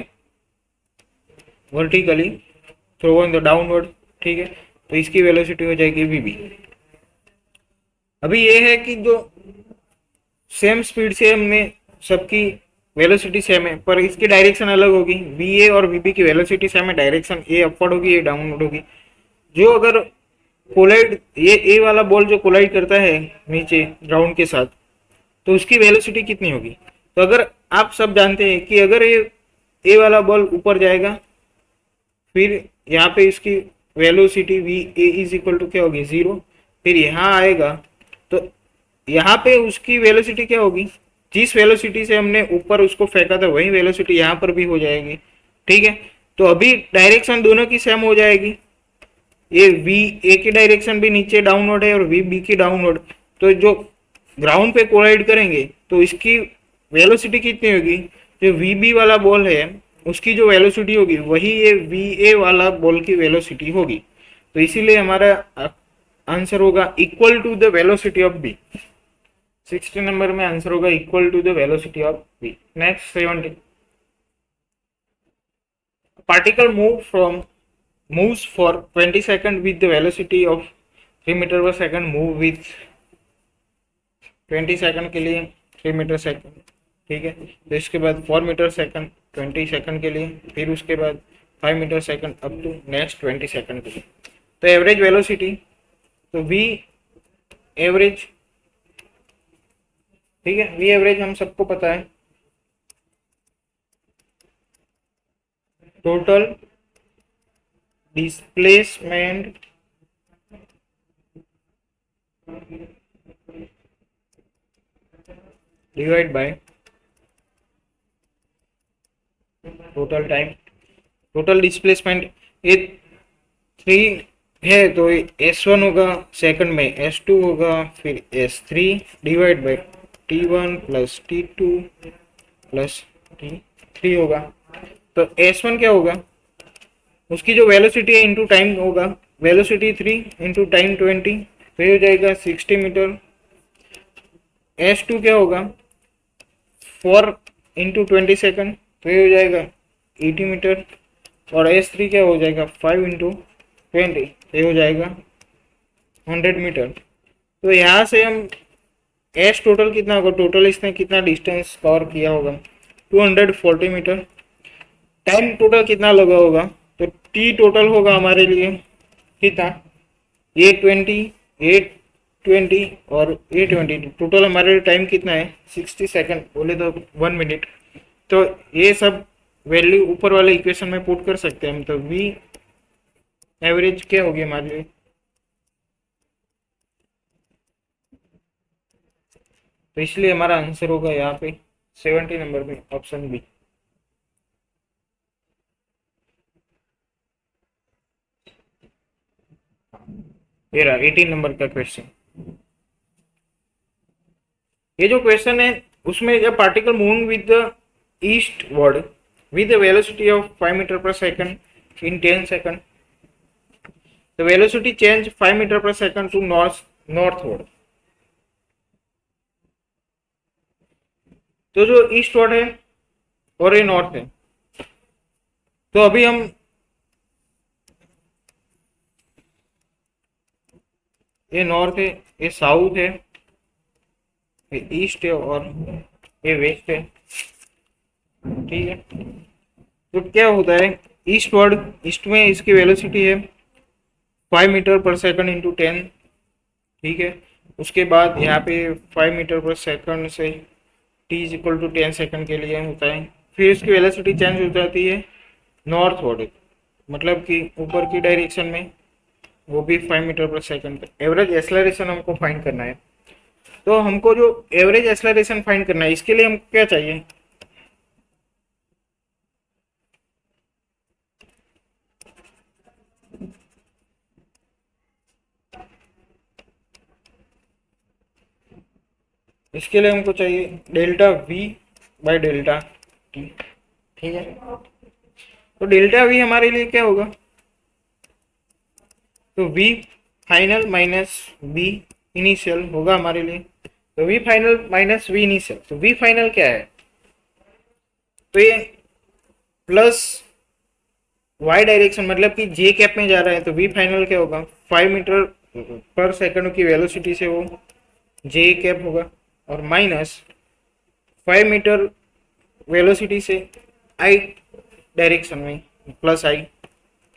vertically throw in the downward, ठीक है, तो इसकी वेलोसिटी हो जाएगी वी बी। अभी ये है कि जो सेम स्पीड से हमने सबकी वेलोसिटी सेम है पर इसकी डायरेक्शन अलग होगी। वी ए और वी बी की वेलोसिटी सेम है, डायरेक्शन ए अपवर्ड होगी, ए डाउनवर्ड होगी। जो अगर कोलाइड, ये ए वाला बॉल जो कोलाइड करता है नीचे ग्राउंड के साथ, तो उसकी वेलोसिटी कितनी होगी? तो अगर आप सब जानते हैं कि अगर ये ए वाला बॉल ऊपर जाएगा, फिर यहाँ पे इसकी velocity V A is equal to क्या होगी, 0। फिर यहाँ आएगा तो यहाँ पे उसकी वेलोसिटी क्या होगी, जिस वेलोसिटी से हमने ऊपर उसको फेंका था वही वेलोसिटी यहाँ पर भी हो जाएगी, ठीक है। तो अभी डायरेक्शन दोनों की सेम हो जाएगी। ये वी ए की डायरेक्शन भी नीचे डाउनवर्ड है और वी बी की डाउनवर्ड। तो जो ग्राउंड पे कोलाइड करेंगे तो इसकी वेलोसिटी कितनी होगी, जो वी बी वाला बॉल है उसकी जो वेलोसिटी होगी वही ये वी ए वाला बॉल की वेलोसिटी होगी। तो इसीलिए हमारा आंसर होगा equal to the velocity of B. 60 number में आंसर होगा equal to the velocity of B. Next 70, particle moves for 20 seconds with the velocity of 3 metre पर सेकंड, मूव विथ 20 सेकंड के लिए 3 मीटर सेकंड, ठीक है। तो इसके बाद 4 मीटर सेकंड 20 सेकंड के लिए, फिर उसके बाद 5 metre second up to next 20 second के लिए। तो एवरेज वेलोसिटी, तो वी एवरेज, ठीक है, वी एवरेज हम सबको पता है, total displacement divide by total time. Total displacement ये 3 है तो S1 होगा सेकंड में, S2 होगा, फिर S3 divide by T1 plus T2 plus T3 होगा। तो S1 क्या होगा, उसकी जो वेलोसिटी है इंटू टाइम होगा, वेलोसिटी 3 इंटू टाइम 20, फिर हो जाएगा 60 मीटर। S2 क्या होगा, 4 इंटू 20 सेकंड, फिर हो जाएगा 80 मीटर। और S3 क्या हो जाएगा, 5 इंटू 20, ये हो जाएगा 100 मीटर। तो यहाँ से हम S टोटल कितना होगा, टोटल इसने कितना डिस्टेंस कवर किया होगा, 240 मीटर। टाइम टोटल कितना लगा होगा, तो T टोटल होगा हमारे लिए कितना, ये 20 और ये 20, टोटल हमारे लिए टाइम कितना है 60 सेकंड, बोले तो 1 मिनट। तो ये सब वैल्यू ऊपर वाले इक्वेशन में पुट कर सकते हैं हम। तो वी एवरेज क्या होगी हमारे लिए, तो इसलिए हमारा आंसर होगा यहाँ पे 70 नंबर में ऑप्शन बी। ये रहा 18 नंबर का क्वेश्चन। ये जो क्वेश्चन है उसमें जब particle moving with the east word with a velocity of 5 meter per second in 10 seconds, the velocity change 5 meter per second to northward। तो जो ईस्टवर्ड है और ये नॉर्थ है, तो अभी हम ये नॉर्थ है, ये साउथ है, ये ईस्ट है और ये वेस्ट है, ठीक है। तो क्या होता है, ईस्ट में इसकी वेलोसिटी है 5 मीटर पर सेकंड इंटू 10, ठीक है। उसके बाद यहाँ पे 5 मीटर पर सेकंड से t is equal to 10 second के लिए होता है। फिर इसकी वेलोसिटी चेंज हो जाती है नॉर्थवर्ड, मतलब कि ऊपर की डायरेक्शन में, वो भी 5 मीटर पर सेकंड। एवरेज एक्सेलरेशन हमको फाइंड करना है। तो हमको जो एवरेज एक्सेलरेशन फाइंड करना है, इसके लिए हमको क्या चाहिए, इसके लिए हमको चाहिए delta V by delta T. ठीक है, तो डेल्टा वी हमारे लिए क्या होगा, तो V final minus V initial होगा हमारे लिए। तो V final minus V initial, तो वी फाइनल क्या है, तो ये प्लस वाई डायरेक्शन मतलब कि जे कैप में जा रहा है, तो वी फाइनल क्या होगा, 5 मीटर पर सेकंड की वेलोसिटी से वो जे कैप होगा, और माइनस 5 मीटर वेलोसिटी से आई डायरेक्शन में प्लस आई।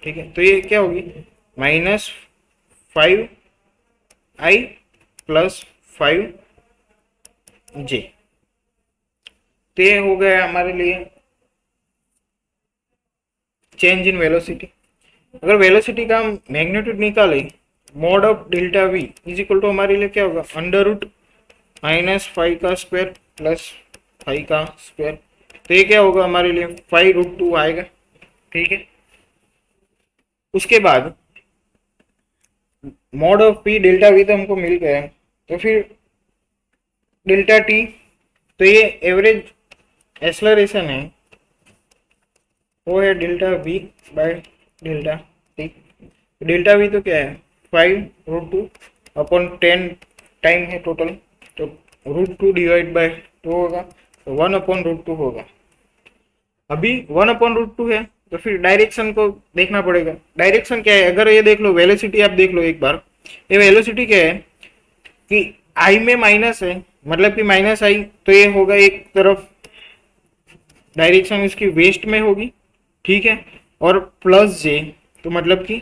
ठीक है, तो ये क्या होगी, -5 आई प्लस 5 जे। तो ये हो गया हमारे लिए चेंज इन वेलोसिटी। अगर वेलोसिटी का हम मैग्नीट्यूड निकाले, mod of delta V is equal to हमारे लिए क्या होगा, √-5 का स्क्वायर प्लस 5 का स्क्वायर। तो ये क्या होगा हमारे लिए 5√2 आएगा। ठीक है, उसके बाद mod of P delta V तो हमको मिल गया है, तो फिर डेल्टा टी, तो ये एवरेज एक्सेलरेशन है, वो है delta V by delta T. Delta V तो क्या है 5√2/10 टाइम है टोटल, तो √2 डिवाइड बाय 2 होगा, तो 1/√2 होगा। अभी 1/√2 है, तो फिर डायरेक्शन को देखना पड़ेगा। डायरेक्शन क्या है, अगर ये देख लो वेलोसिटी, आप देख लो एक बार, ये वेलोसिटी क्या है कि आई में माइनस है, मतलब कि माइनस आई, तो ये होगा एक तरफ, डायरेक्शन इसकी वेस्ट में होगी। ठीक है, और प्लस जे तो मतलब कि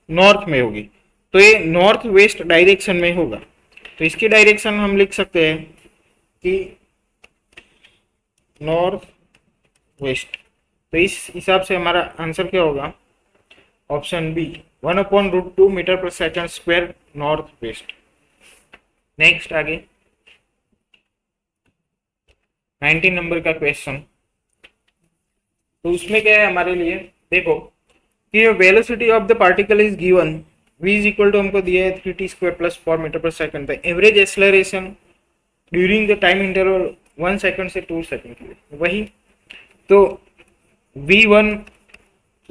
नॉर्थ में होगी, तो ये नॉर्थ वेस्ट डायरेक्शन में होगा। तो इसकी डायरेक्शन हम लिख सकते हैं कि नॉर्थ वेस्ट। तो इस हिसाब से हमारा आंसर क्या होगा, ऑप्शन बी 1/√2 मीटर पर second square north west. Next आगे 19 नंबर का क्वेश्चन, तो उसमें क्या है हमारे लिए, देखो कि velocity of the particle is given, v is equal to हमको दिया है 3t² प्लस 4 मीटर पर second. The average acceleration during the time interval 1 second से 2 सेकंड के लिए, वही तो v1,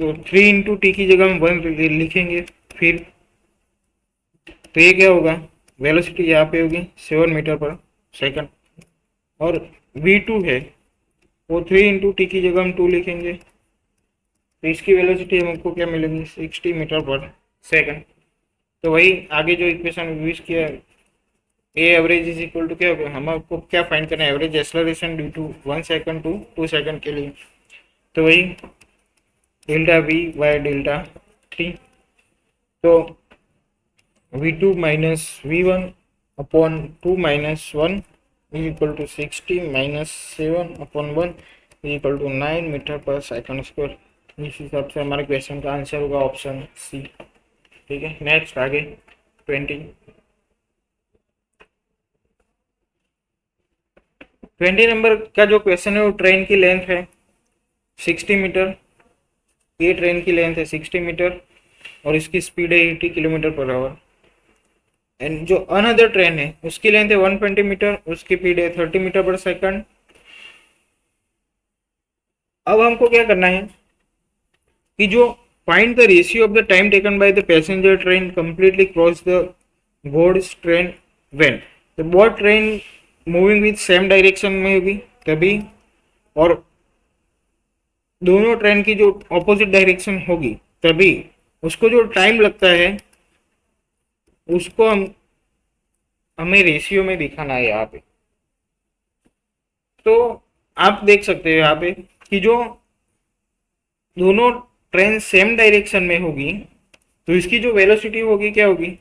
तो 3 इंटू टी की जगह हम 1 लिखेंगे फिर, तो ये क्या होगा, वेलोसिटी यहाँ पे होगी 7 मीटर पर सेकंड, और v2 है वो 3 इंटू टी की जगह हम 2 लिखेंगे, तो इसकी वेलोसिटी हमको क्या मिलेगी 60 मीटर पर सेकंड। तो वही आगे जो इक्वेशन यूज किया, A average is equal to क्या होगा, हम आपको क्या फाइंड करना है, average acceleration due to 1 second to 2 second के लिए, तो वही delta V by delta T. तो v2 minus v1 upon 2 minus 1 is equal to 60 minus 7/1 is equal to 9 metre पर सेकंड स्क्वायर। इस हिसाब से हमारे क्वेश्चन का आंसर होगा ऑप्शन सी। ठीक है, नेक्स्ट आगे 20 नंबर का जो क्वेश्चन है वो ट्रेन की लेंथ है 60 मीटर, ये ट्रेन की लेंथ है 60 मीटर और इसकी स्पीड है 80 किलोमीटर पर आवर। एंड जो अनदर ट्रेन है उसकी लेंथ है 120 मीटर, उसकी स्पीड है 30 मीटर पर सेकंड। अब हमको क्या करना है कि जो find the ratio of the time taken by the passenger train completely cross the goods train when the both train moving with same direction में होगी तभी, और दोनों ट्रेन की जो ऑपोजिट डायरेक्शन होगी तभी उसको जो टाइम लगता है उसको हमें रेशियो में दिखाना है यहाँ पे। तो आप देख सकते हो यहाँ पे कि जो दोनों ट्रेन सेम डायरेक्शन में होगी तो इसकी जो वेलोसिटी होगी क्या होगी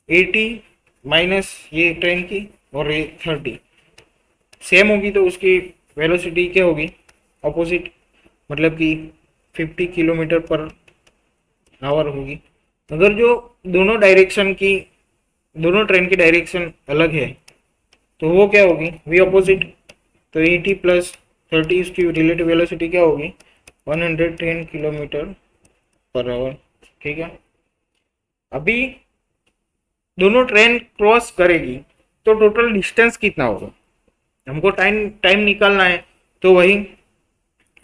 80 माइनस ये ट्रेन की और ये 30 सेम होगी, तो उसकी वेलोसिटी क्या होगी अपोजिट, मतलब कि 50 किलोमीटर पर आवर होगी। अगर जो दोनों डायरेक्शन की दोनों ट्रेन की डायरेक्शन अलग है तो वो क्या होगी वी अपोजिट, तो 80 प्लस 30 उसकी रिलेटिव वेलोसिटी क्या होगी 110 किलोमीटर पर आवर। ठीक है, अभी दोनों ट्रेन क्रॉस करेगी तो टोटल डिस्टेंस कितना होगा, हमको टाइम टाइम निकालना है, तो वही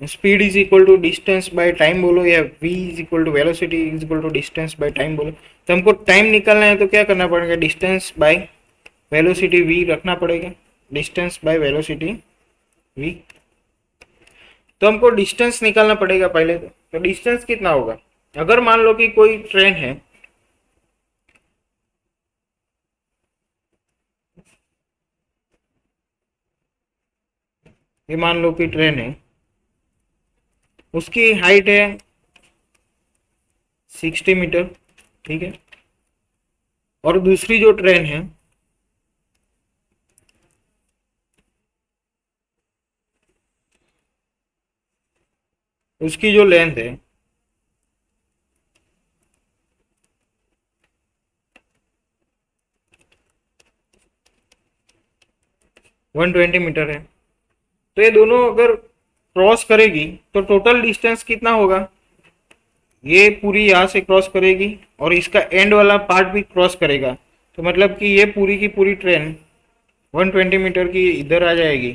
speed is equal to distance by time बोलो, या v is equal to velocity is equal to distance by time बोलो। तो हमको टाइम निकालना है तो क्या करना पड़ेगा, डिस्टेंस बाय वेलोसिटी v रखना पड़ेगा, डिस्टेंस बाय वेलोसिटी v। तो हमको डिस्टेंस निकालना पड़ेगा पहले। तो डिस्टेंस कितना होगा, अगर मान लो कि कोई ट्रेन है, ये मान लो कि ट्रेन है, उसकी हाइट है 60 मीटर, ठीक है। और दूसरी जो ट्रेन है उसकी जो लेंथ है 120 मीटर है। तो ये दोनों अगर क्रॉस करेगी तो टोटल डिस्टेंस कितना होगा, ये पूरी यहाँ से क्रॉस करेगी और इसका एंड वाला पार्ट भी क्रॉस करेगा। तो मतलब कि ये पूरी की पूरी ट्रेन 120 मीटर की इधर आ जाएगी,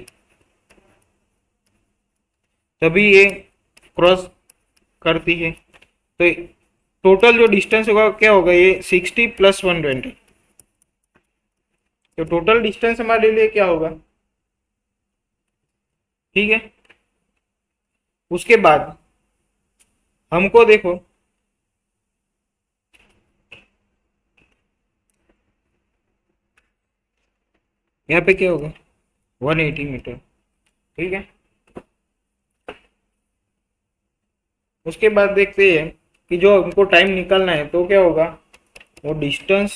तभी ये क्रॉस करती है। तो टोटल जो डिस्टेंस होगा क्या होगा, ये 60 प्लस 120। तो टोटल डिस्टेंस हमारे लिए क्या होगा, ठीक है। उसके बाद हमको देखो, यहाँ पे क्या होगा 180 मीटर, ठीक है। उसके बाद देखते हैं कि जो हमको टाइम निकालना है तो क्या होगा, वो डिस्टेंस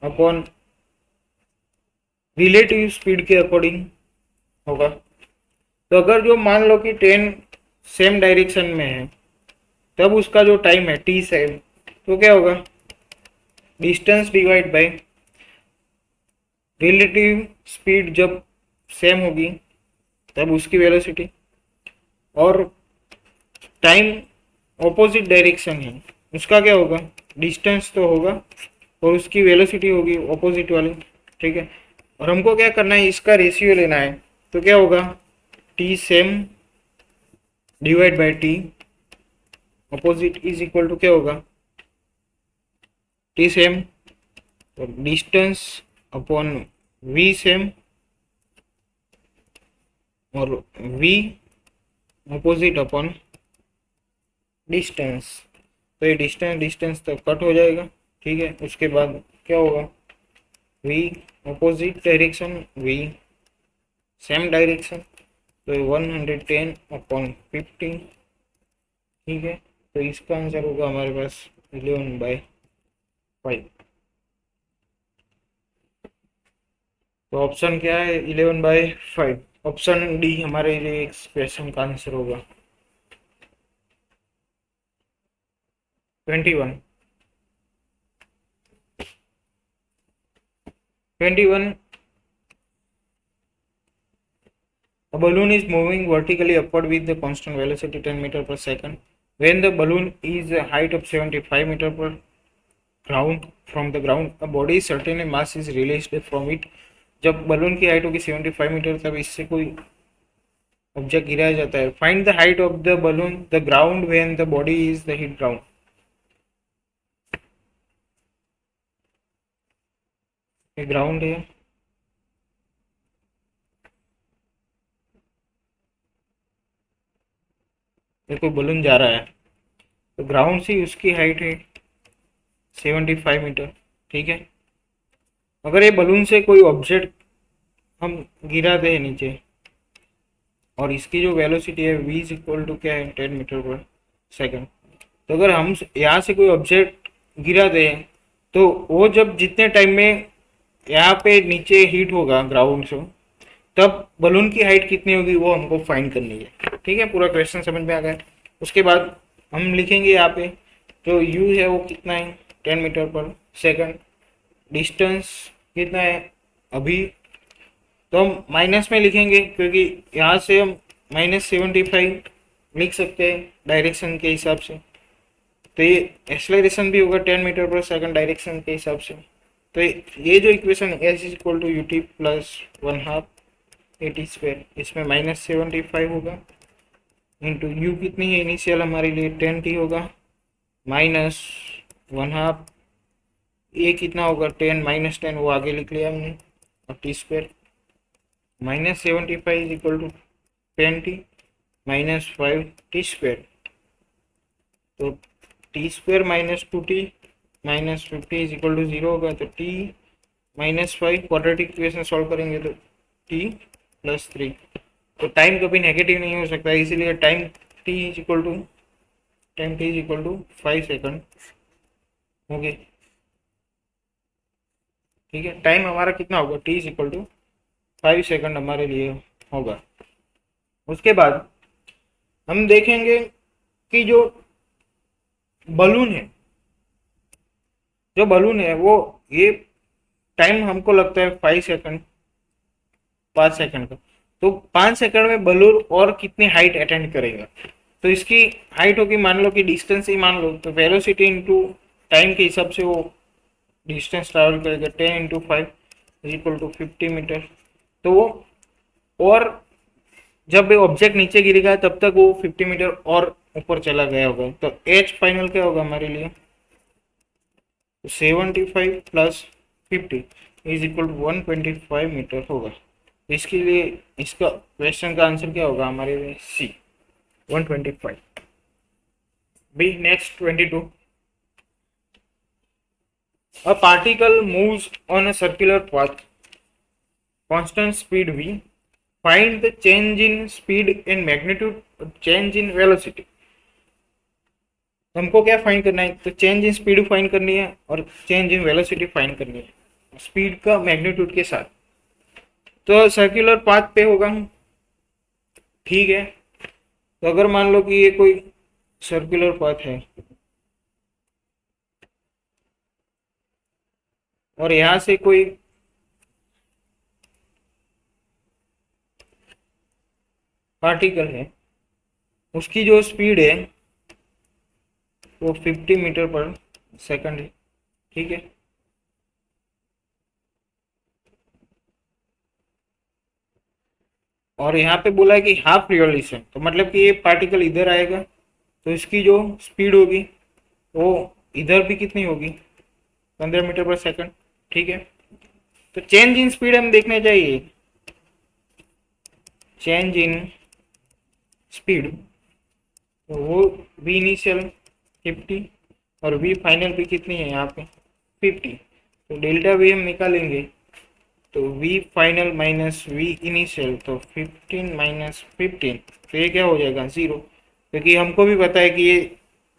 अपॉन रिलेटिव स्पीड के अकॉर्डिंग होगा। तो अगर जो मान लो कि ट्रेन सेम डायरेक्शन में है, तब उसका जो टाइम है टी सेम, तो क्या होगा, distance divide by relative speed, जब सेम होगी तब उसकी वेलोसिटी, और टाइम ऑपोजिट डायरेक्शन है उसका क्या होगा, डिस्टेंस तो होगा और उसकी वेलोसिटी होगी ऑपोजिट वाली, ठीक है। और हमको क्या करना है, इसका रेशियो लेना है। तो क्या होगा, T same divide by T opposite is equal to क्या होगा, टी सेम तो डिस्टेंस अपॉन वी सेम, और वी ऑपोजिट अपॉन डिस्टेंस। तो ये डिस्टेंस डिस्टेंस तो कट हो जाएगा, ठीक है। उसके बाद क्या होगा, V opposite direction V same direction, तो 110 अपॉन 50, ठीक है। तो इसका आंसर होगा हमारे पास 11/5। तो ऑप्शन क्या है, 11/5। ऑप्शन डी हमारे लिए इस क्वेश्चन का आंसर होगा। 21 A balloon is moving vertically upward with the constant velocity 10 meter per second. When the balloon is a height of 75 meter per ground from the ground, a body certain mass is released from it. जब बलून की हाइट होगी 75 मीटर तब इससे कोई ऑब्जेक्ट गिराया जाता है। Find the height of the balloon the ground when the body is the hit ground. ये ग्राउंड है, ये कोई बलून जा रहा है, तो ग्राउंड से उसकी हाइट है 75 मीटर, ठीक है। अगर ये बलून से कोई ऑब्जेक्ट हम गिराते हैं नीचे, और इसकी जो वेलोसिटी है v इज इक्वल टू क्या है 10 मीटर पर सेकंड। तो अगर हम यहाँ से कोई ऑब्जेक्ट गिराते हैं, तो वो जब जितने टाइम में यहाँ पे नीचे हिट होगा ग्राउंड से, तब बलून की हाइट कितनी होगी वो हमको फाइंड करनी है, ठीक है। पूरा क्वेश्चन समझ में आ गया। उसके बाद हम लिखेंगे यहाँ पे जो u है वो कितना है 10 मीटर पर सेकंड, डिस्टेंस कितना है अभी, तो हम माइनस में लिखेंगे क्योंकि यहाँ से हम -75 लिख सकते हैं डायरेक्शन के हिसाब से। तो ये एक्सेलरेशन भी होगा 10 मीटर पर सेकंड डायरेक्शन के हिसाब से। तो ये जो इक्वेशन है s is equal to ut plus 1/2 80 square, इसमें -75 होगा इंटू यू कितनी है इनिशियल हमारे लिए 10t होगा, माइनस 1/2 ये कितना होगा 10 -10 वो आगे लिख लिया हमने, और T square -75 is equal to 10t -5t square, तो T square -2t -50 is equal to 0 होगा, तो t -5 क्वाड्रेटिक इक्वेशन सॉल्व करेंगे तो t +3, तो टाइम कभी नेगेटिव नहीं हो सकता, इसीलिए t is equal to 5 second हो गए। ठीक है, टाइम हमारा कितना होगा t is equal to 5 second हमारे लिए होगा। उसके बाद हम देखेंगे कि जो बलून है वो ये टाइम हमको लगता है 5 सेकंड का, तो 5 सेकंड में बलून और कितनी हाइट अटेंड करेगा, तो इसकी हाइट होगी, मान लो कि डिस्टेंस ही मान लो, तो वेलोसिटी इंटू टाइम के हिसाब से वो डिस्टेंस ट्रैवल करेगा 10 into 5 is equal to 50 metre, तो वो और जब ऑब्जेक्ट नीचे गिरेगा तब तक वो 50 मीटर और ऊपर चला गया होगा, तो एच फाइनल क्या होगा हमारे लिए 75 plus 50 is equal to 125 metre होगा। इसके लिए इसका क्वेश्चन का आंसर क्या होगा हमारे लिए C 125। B next 22, a particle moves on a circular path constant speed v, find the change in speed and magnitude, change in velocity। हमको क्या फाइंड करना है, तो चेंज इन स्पीड फाइंड करनी है और चेंज इन वेलोसिटी फाइंड करनी है स्पीड का मैग्नीट्यूड के साथ, तो सर्कुलर पाथ पे होगा। ठीक है, तो अगर मान लो कि ये कोई सर्कुलर पाथ है और यहां से कोई पार्टिकल है, उसकी जो स्पीड है वो 50 मीटर पर सेकंड है। ठीक है, और यहाँ पे बोला है कि हाफ रिवॉल्यूशन, तो मतलब कि ये पार्टिकल इधर आएगा तो इसकी जो स्पीड होगी वो इधर भी कितनी होगी 15 मीटर पर सेकंड। ठीक है, तो चेंज इन स्पीड हम देखने चाहिए, चेंज इन स्पीड, तो वो वी इनिशियल 50 और वी फाइनल भी कितनी है यहाँ पे 50, तो डेल्टा वी हम निकालेंगे, तो v final minus v initial, तो 15 माइनस 15, तो ये क्या हो जाएगा 0, क्योंकि हमको भी पता है कि ये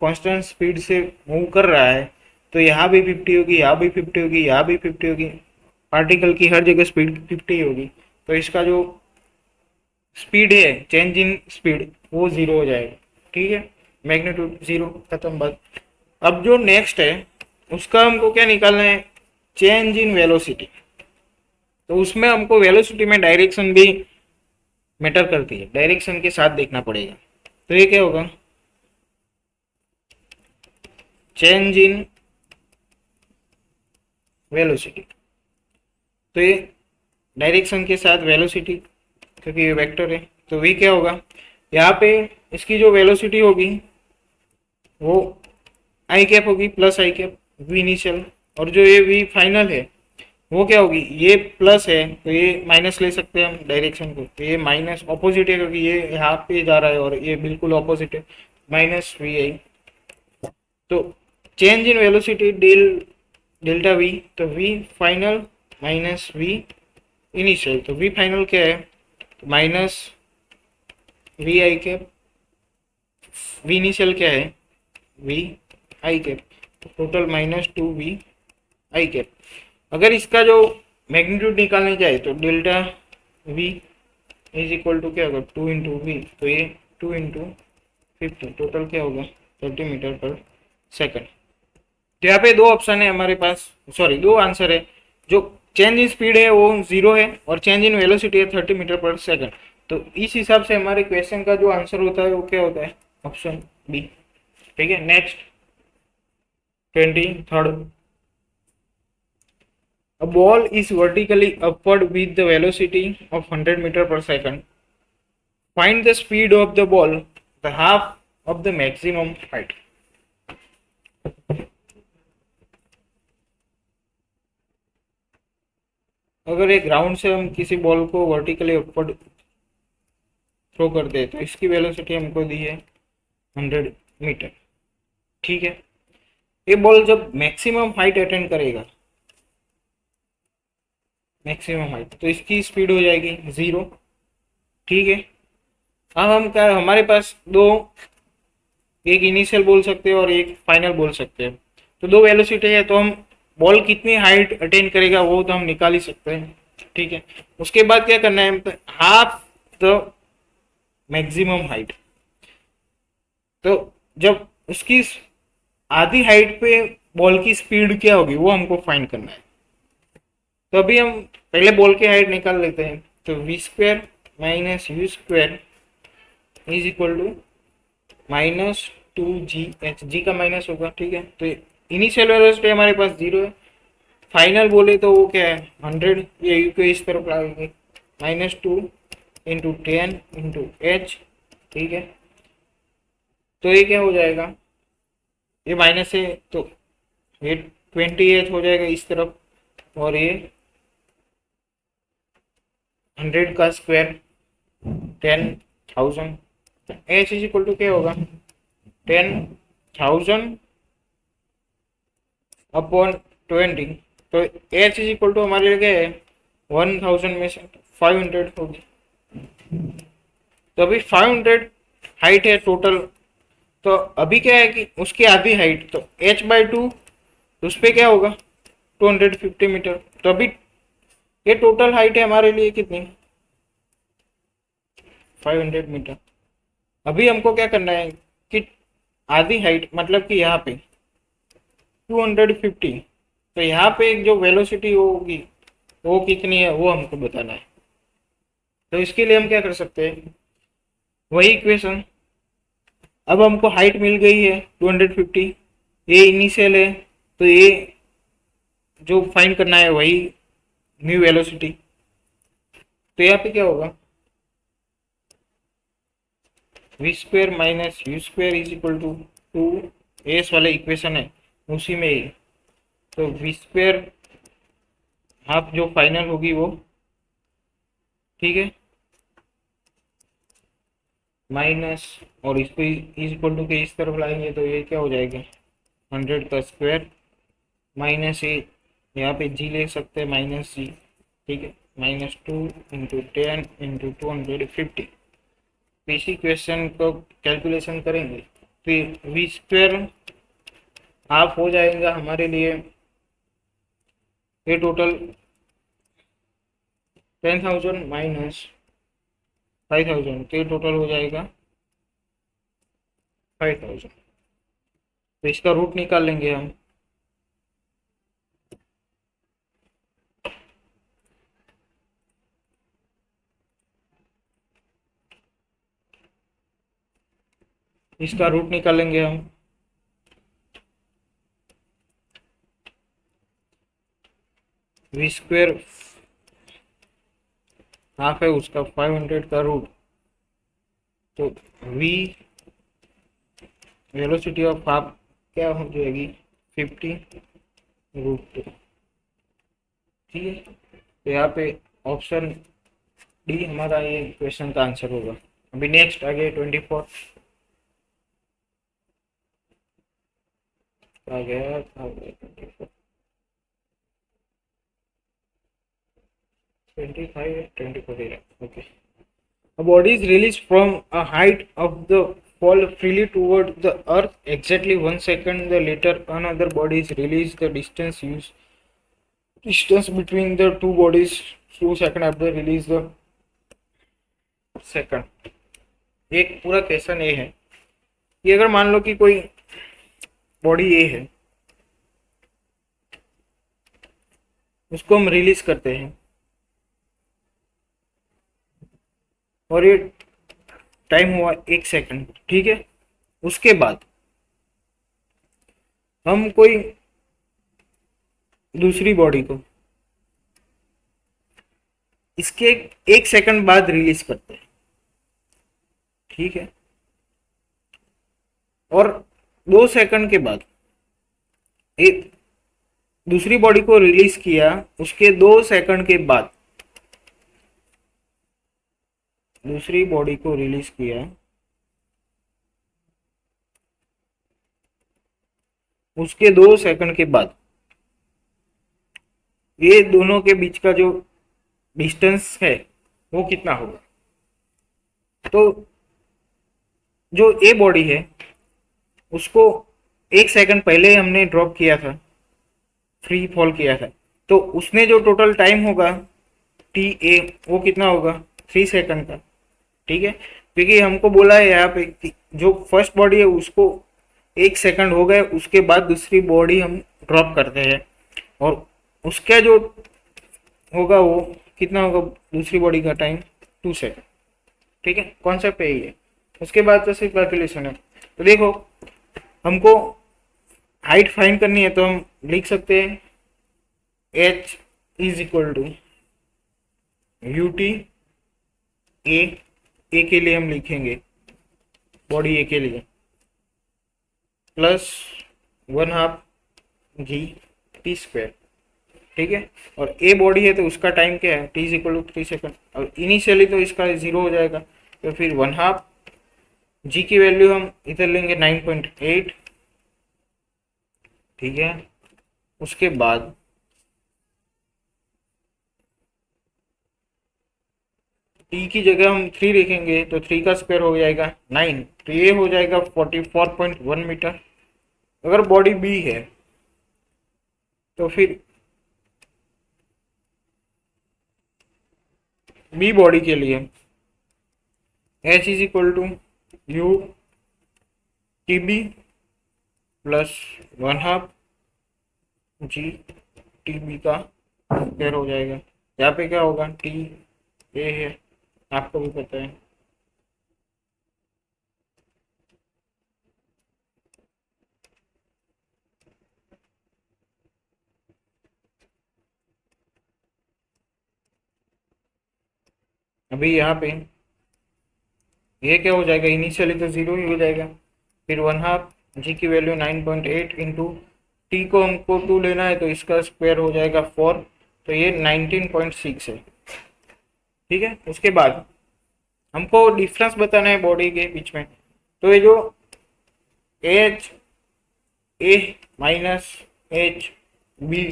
कांस्टेंट स्पीड से मूव कर रहा है, तो यहाँ भी 50 होगी, यहाँ भी 50 होगी, यहाँ भी 50 होगी, पार्टिकल की हर जगह स्पीड 50 होगी, तो इसका जो स्पीड है चेंज इन स्पीड वो 0 हो जाएगा। ठीक है, मैग्नीट्यूड 0, खत्म बात। अब जो नेक्स्ट है उसका हमको क्या निकालना है, चेंज इन वेलोसिटी, तो उसमें हमको वेलोसिटी में डायरेक्शन भी मैटर करती है, डायरेक्शन के साथ देखना पड़ेगा, तो ये क्या होगा चेंज इन वेलोसिटी, तो ये डायरेक्शन के साथ वेलोसिटी, क्योंकि ये वेक्टर है, तो v क्या होगा, यहाँ पे इसकी जो वेलोसिटी होगी वो आई कैप होगी plus I cap V initial, और जो ये वी फाइनल है वो क्या होगी, ये प्लस है तो ये माइनस ले सकते हैं हम डायरेक्शन को, तो ये माइनस ऑपोजिट है क्योंकि ये यहाँ पे जा रहा है और ये बिल्कुल ऑपोजिट है, माइनस वी आई, तो change in velocity delta V, तो V final minus V initial, तो वी फाइनल क्या है minus V I cap, V initial क्या है वी आई कैप, तो टोटल -2v आई कैप। अगर इसका जो मैग्नीट्यूड निकालने जाए तो delta v is equal to क्या होगा 2 इंटू वी, तो ये 2 इंटू 50, टोटल क्या होगा 30 मीटर पर सेकंड। तो यहाँ पे दो ऑप्शन है हमारे पास, सॉरी दो आंसर है, जो चेंज इन स्पीड है वो 0 है और चेंज इन वेलोसिटी है 30 मीटर पर सेकंड, तो इस हिसाब से हमारे क्वेश्चन का जो आंसर होता है वो क्या होता है ऑप्शन बी। ठीक है, next 23rd, A ball is vertically upward with the velocity of 100 meter per second. Find the speed of the ball, the half of the maximum height. अगर एक ग्राउंड से हम किसी बॉल को वर्टिकली अपवर्ड थ्रो करते हैं तो इसकी वेलोसिटी हमको दी है 100 मीटर। ठीक है, ये बॉल जब मैक्सिमम हाइट अटेंड करेगा, मैक्सिमम हाइट, तो इसकी स्पीड हो जाएगी 0। ठीक है, अब हम क्या, हमारे पास दो, एक इनिशियल बोल सकते हैं और एक फाइनल बोल सकते हैं। तो दो वेलोसिटी है, तो हम बॉल कितनी हाइट अटेंड करेगा वो तो हम निकाल ही सकते हैं। ठीक है, उसके बाद क्या करना है, हाफ द मैक्सिमम हाइट। तो जब उसकी आधी हाइट पे बॉल की स्पीड क्या होगी वो हमको फाइंड करना है। तो अभी हम पहले बॉल की हाइट निकाल लेते हैं। तो v² minus u² is equal to -2gh, G का माइनस होगा। ठीक है, तो इनिशियल वेलोसिटी हमारे पास 0 है, फाइनल बोले तो वो क्या है 100, ये u को इस तरफ लाएंगे, -2 इंटू 10 इंटू h। ठीक है, तो ये क्या हो जाएगा, ये माइनस है तो ये 20h हो जाएगा इस तरफ, और ये 100 का square 10,000। h is equal to क्या होगा 10,000 अपॉन 20। तो h इज इक्वल टू हमारे लिए क्या है 1000 में से 500 होगी। तो अभी 500 हाइट है टोटल। तो अभी क्या है कि उसकी आधी हाइट, तो h/2 उस पर क्या होगा 250 मीटर। तो अभी ये टोटल हाइट है हमारे लिए कितनी 500 मीटर। अभी हमको क्या करना है कि आधी हाइट मतलब कि यहाँ पे 250, तो यहाँ पे जो वेलोसिटी होगी वो कितनी है वो हमको बताना है। तो इसके लिए हम क्या कर सकते हैं, वही इक्वेशन, अब हमको हाइट मिल गई है 250, ये इनिशियल है, तो ये जो फाइंड करना है वही न्यू वेलोसिटी। तो यहाँ पे क्या होगा v² minus u² is equal to 2s वाले इक्वेशन है उसी में ही। तो v² हाफ जो फाइनल होगी वो, ठीक है, माइनस, और इसको इज इक्वल टू के इस तरफ लाएंगे तो ये क्या हो जाएगा 100 का स्क्वायर माइनस ये, यहाँ पे जी ले सकते हैं -g। ठीक है, -2 इंटू 10 इंटू 250। तो इसी क्वेश्चन को कैलकुलेशन करेंगे तो v² हाफ हो जाएगा हमारे लिए, ये टोटल 10,000 माइनस 5,000, तो ये टोटल हो जाएगा 5,000। तो इसका रूट निकाल लेंगे हम। इसका रूट निकालेंगे हम, v² हाफ है उसका 500 का रूट, तो v वेलोसिटी ऑफ हाफ क्या हो जाएगी 50√2। ठीक है, तो यहाँ पे ऑप्शन डी हमारा ये क्वेश्चन का आंसर होगा। अभी नेक्स्ट आगे 24 आ गया 24, 25, 24, okay. A body is released from a height of the fall freely toward the earth exactly 1 second later another body is released, the distance between the two bodies 2 seconds after release the second। एक पूरा क्वेश्चन ये है कि अगर मान लो कि कोई बॉडी ये है, उसको हम रिलीज करते हैं और ये टाइम हुआ 1 सेकंड। ठीक है, उसके बाद हम कोई दूसरी बॉडी को इसके एक सेकंड बाद रिलीज करते हैं, ठीक है। और 2 सेकंड के बाद एक दूसरी बॉडी को रिलीज किया, उसके 2 सेकंड के बाद दूसरी बॉडी को रिलीज किया, उसके 2 सेकंड के बाद ये दोनों के बीच का जो डिस्टेंस है वो कितना होगा। तो जो ए बॉडी है उसको 1 सेकंड पहले हमने ड्रॉप किया था, फ्री फॉल किया था, तो उसने जो टोटल टाइम होगा टी ए वो कितना होगा 3 सेकंड का, ठीक है। क्योंकि हमको बोला है यहाँ पे कि जो फर्स्ट बॉडी है उसको 1 सेकंड हो गए, उसके बाद दूसरी बॉडी हम ड्रॉप करते हैं और उसका जो होगा वो कितना होगा दूसरी बॉडी का टाइम 2 सेकंड, ठीक है। कॉन्सेप्ट है ये। उसके बाद तो सिर्फ कैलकुलेशन है। तो देखो हमको हाइट फाइंड करनी है तो हम लिख सकते हैं h is equal to U T A के लिए हम लिखेंगे बॉडी ए के लिए प्लस 1/2 जी टी स्क्वायर, ठीक है। और ए बॉडी है तो उसका टाइम क्या है T is equal to 3 second, और इनिशियली तो इसका 0 हो जाएगा, तो फिर 1/2 जी की वैल्यू हम इधर लेंगे 9.8, ठीक है। उसके बाद टी की जगह हम 3 लिखेंगे तो 3 का स्क्वायर हो जाएगा 9, तो ये हो जाएगा 44.1 मीटर। अगर बॉडी बी है तो फिर बी बॉडी के लिए h is equal to U T B plus 1/2 G T B का स्क्वायर हो जाएगा। यहाँ पे क्या होगा टी ए है, आपको भी पता है। अभी यहाँ पे ये क्या हो जाएगा इनिशियली तो 0 ही हो जाएगा, फिर 1/2 जी की वैल्यू 9.8 इंटू टी को हमको 2 लेना है तो इसका स्क्वायर हो जाएगा 4, तो ये 19.6 है, ठीक है। उसके बाद हमको डिफरेंस बताना है बॉडी के बीच में, तो ये जो H A minus H B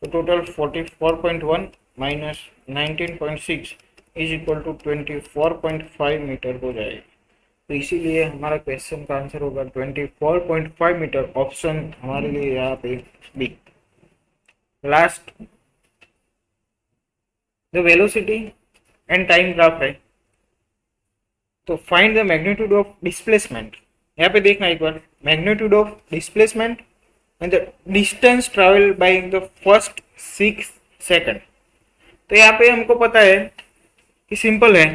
तो total 44.1 minus 19.6 is equal to 24.5 metre हो जाएगा। तो इसीलिए हमारा क्वेश्चन का आंसर होगा 24.5 मीटर, ऑप्शन हमारे लिए यहाँ पे B. Last the velocity and time graph है, तो find the magnitude of displacement. यहाँ पे देखना एक बार, magnitude of displacement and the distance travel by the first 6 second. तो यहाँ पे हमको पता है कि सिंपल है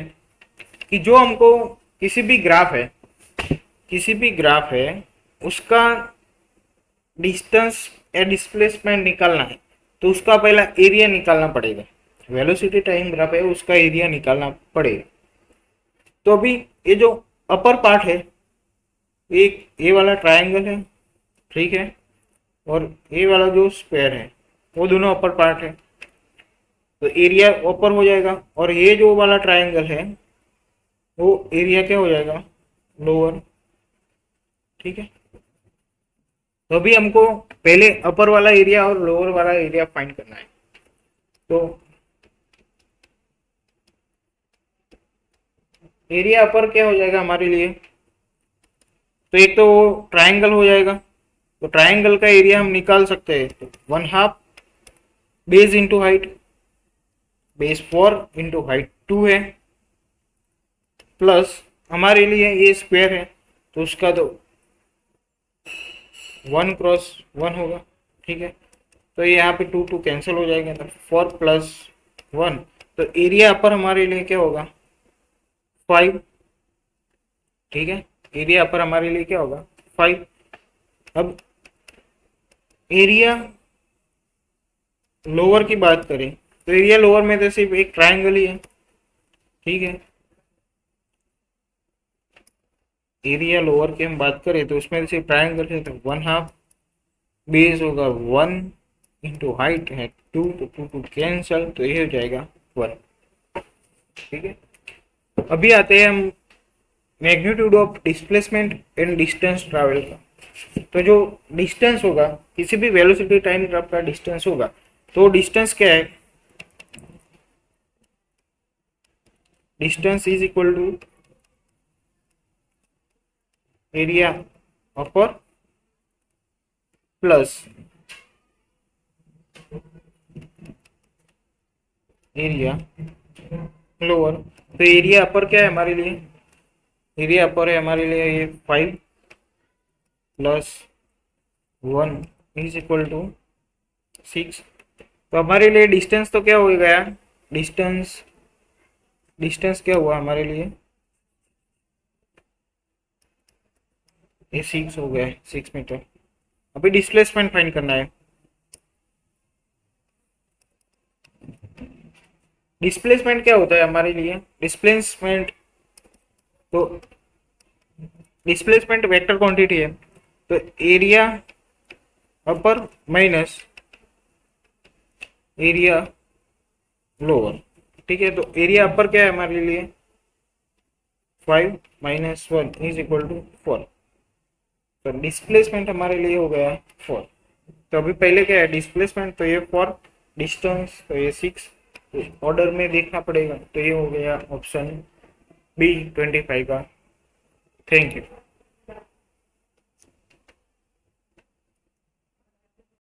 कि जो हमको किसी भी ग्राफ है उसका डिस्टेंस या डिस्प्लेसमेंट निकालना है तो उसका पहला एरिया निकालना पड़ेगा। वेलोसिटी टाइम ग्राफ है उसका एरिया निकालना पड़ेगा। तो अभी ये जो अपर पार्ट है एक ये वाला ट्रायंगल है, ठीक है, और ये वाला जो स्क्वायर है वो दोनों अपर पार्ट है, तो एरिया ऊपर हो जाएगा, और ये जो वाला ट्रायंगल है वो एरिया क्या हो जाएगा लोअर, ठीक है। तो अभी हमको पहले अपर वाला एरिया और लोअर वाला एरिया फाइंड करना है। तो एरिया अपर क्या हो जाएगा हमारे लिए, तो एक तो वो ट्रायंगल हो जाएगा, तो ट्रायंगल का एरिया हम निकाल सकते हैं, तो 1/2 base into height, base 4 into height 2 है, प्लस हमारे लिए ये स्क्वायर है तो उसका तो 1 क्रॉस 1 होगा, ठीक है। तो ये यहाँ पे 2 कैंसिल हो जाएगा, तो 4 प्लस 1, तो एरिया अपर हमारे लिए क्या होगा 5, ठीक है। एरिया अपर हमारे लिए क्या होगा 5। अब एरिया लोअर की बात करें तो एरिया लोअर में तो सिर्फ एक ट्राइंगल ही है, ठीक है। एरिया लोअर की हम बात करें तो उसमें सिर्फ ट्राइंगल है, तो 1/2 बेस होगा 1 इंटू हाइट है 2, तो 2 2 कैंसल, तो ये हो जाएगा 1, ठीक है। अभी आते हैं हम magnitude of displacement and distance travel का। तो जो डिस्टेंस होगा, किसी भी वेलोसिटी टाइम ग्राफ का डिस्टेंस होगा, तो डिस्टेंस क्या है, distance is equal to area upper plus area lower. तो एरिया अपर क्या है हमारे लिए, एरिया अपर है हमारे लिए ये 5 प्लस 1 इज इक्वल टू 6। तो हमारे लिए डिस्टेंस तो क्या हो गया, डिस्टेंस डिस्टेंस क्या हुआ हमारे लिए, ये 6 हो गया, 6 मीटर। अभी डिस्प्लेसमेंट फाइंड करना है। डिस्प्लेसमेंट क्या होता है हमारे लिए, डिस्प्लेसमेंट, तो डिस्प्लेसमेंट वेक्टर क्वांटिटी है, तो एरिया अपर माइनस एरिया लोअर, ठीक है। तो एरिया अपर क्या है हमारे लिए 5 माइनस 1 इज इक्वल टू 4। तो डिस्प्लेसमेंट हमारे लिए हो गया 4। तो अभी पहले क्या है डिस्प्लेसमेंट, तो ये 4, डिस्टेंस तो ये 6, तो ऑर्डर में देखना पड़ेगा, तो ये हो गया ऑप्शन बी 25 का। Thank you.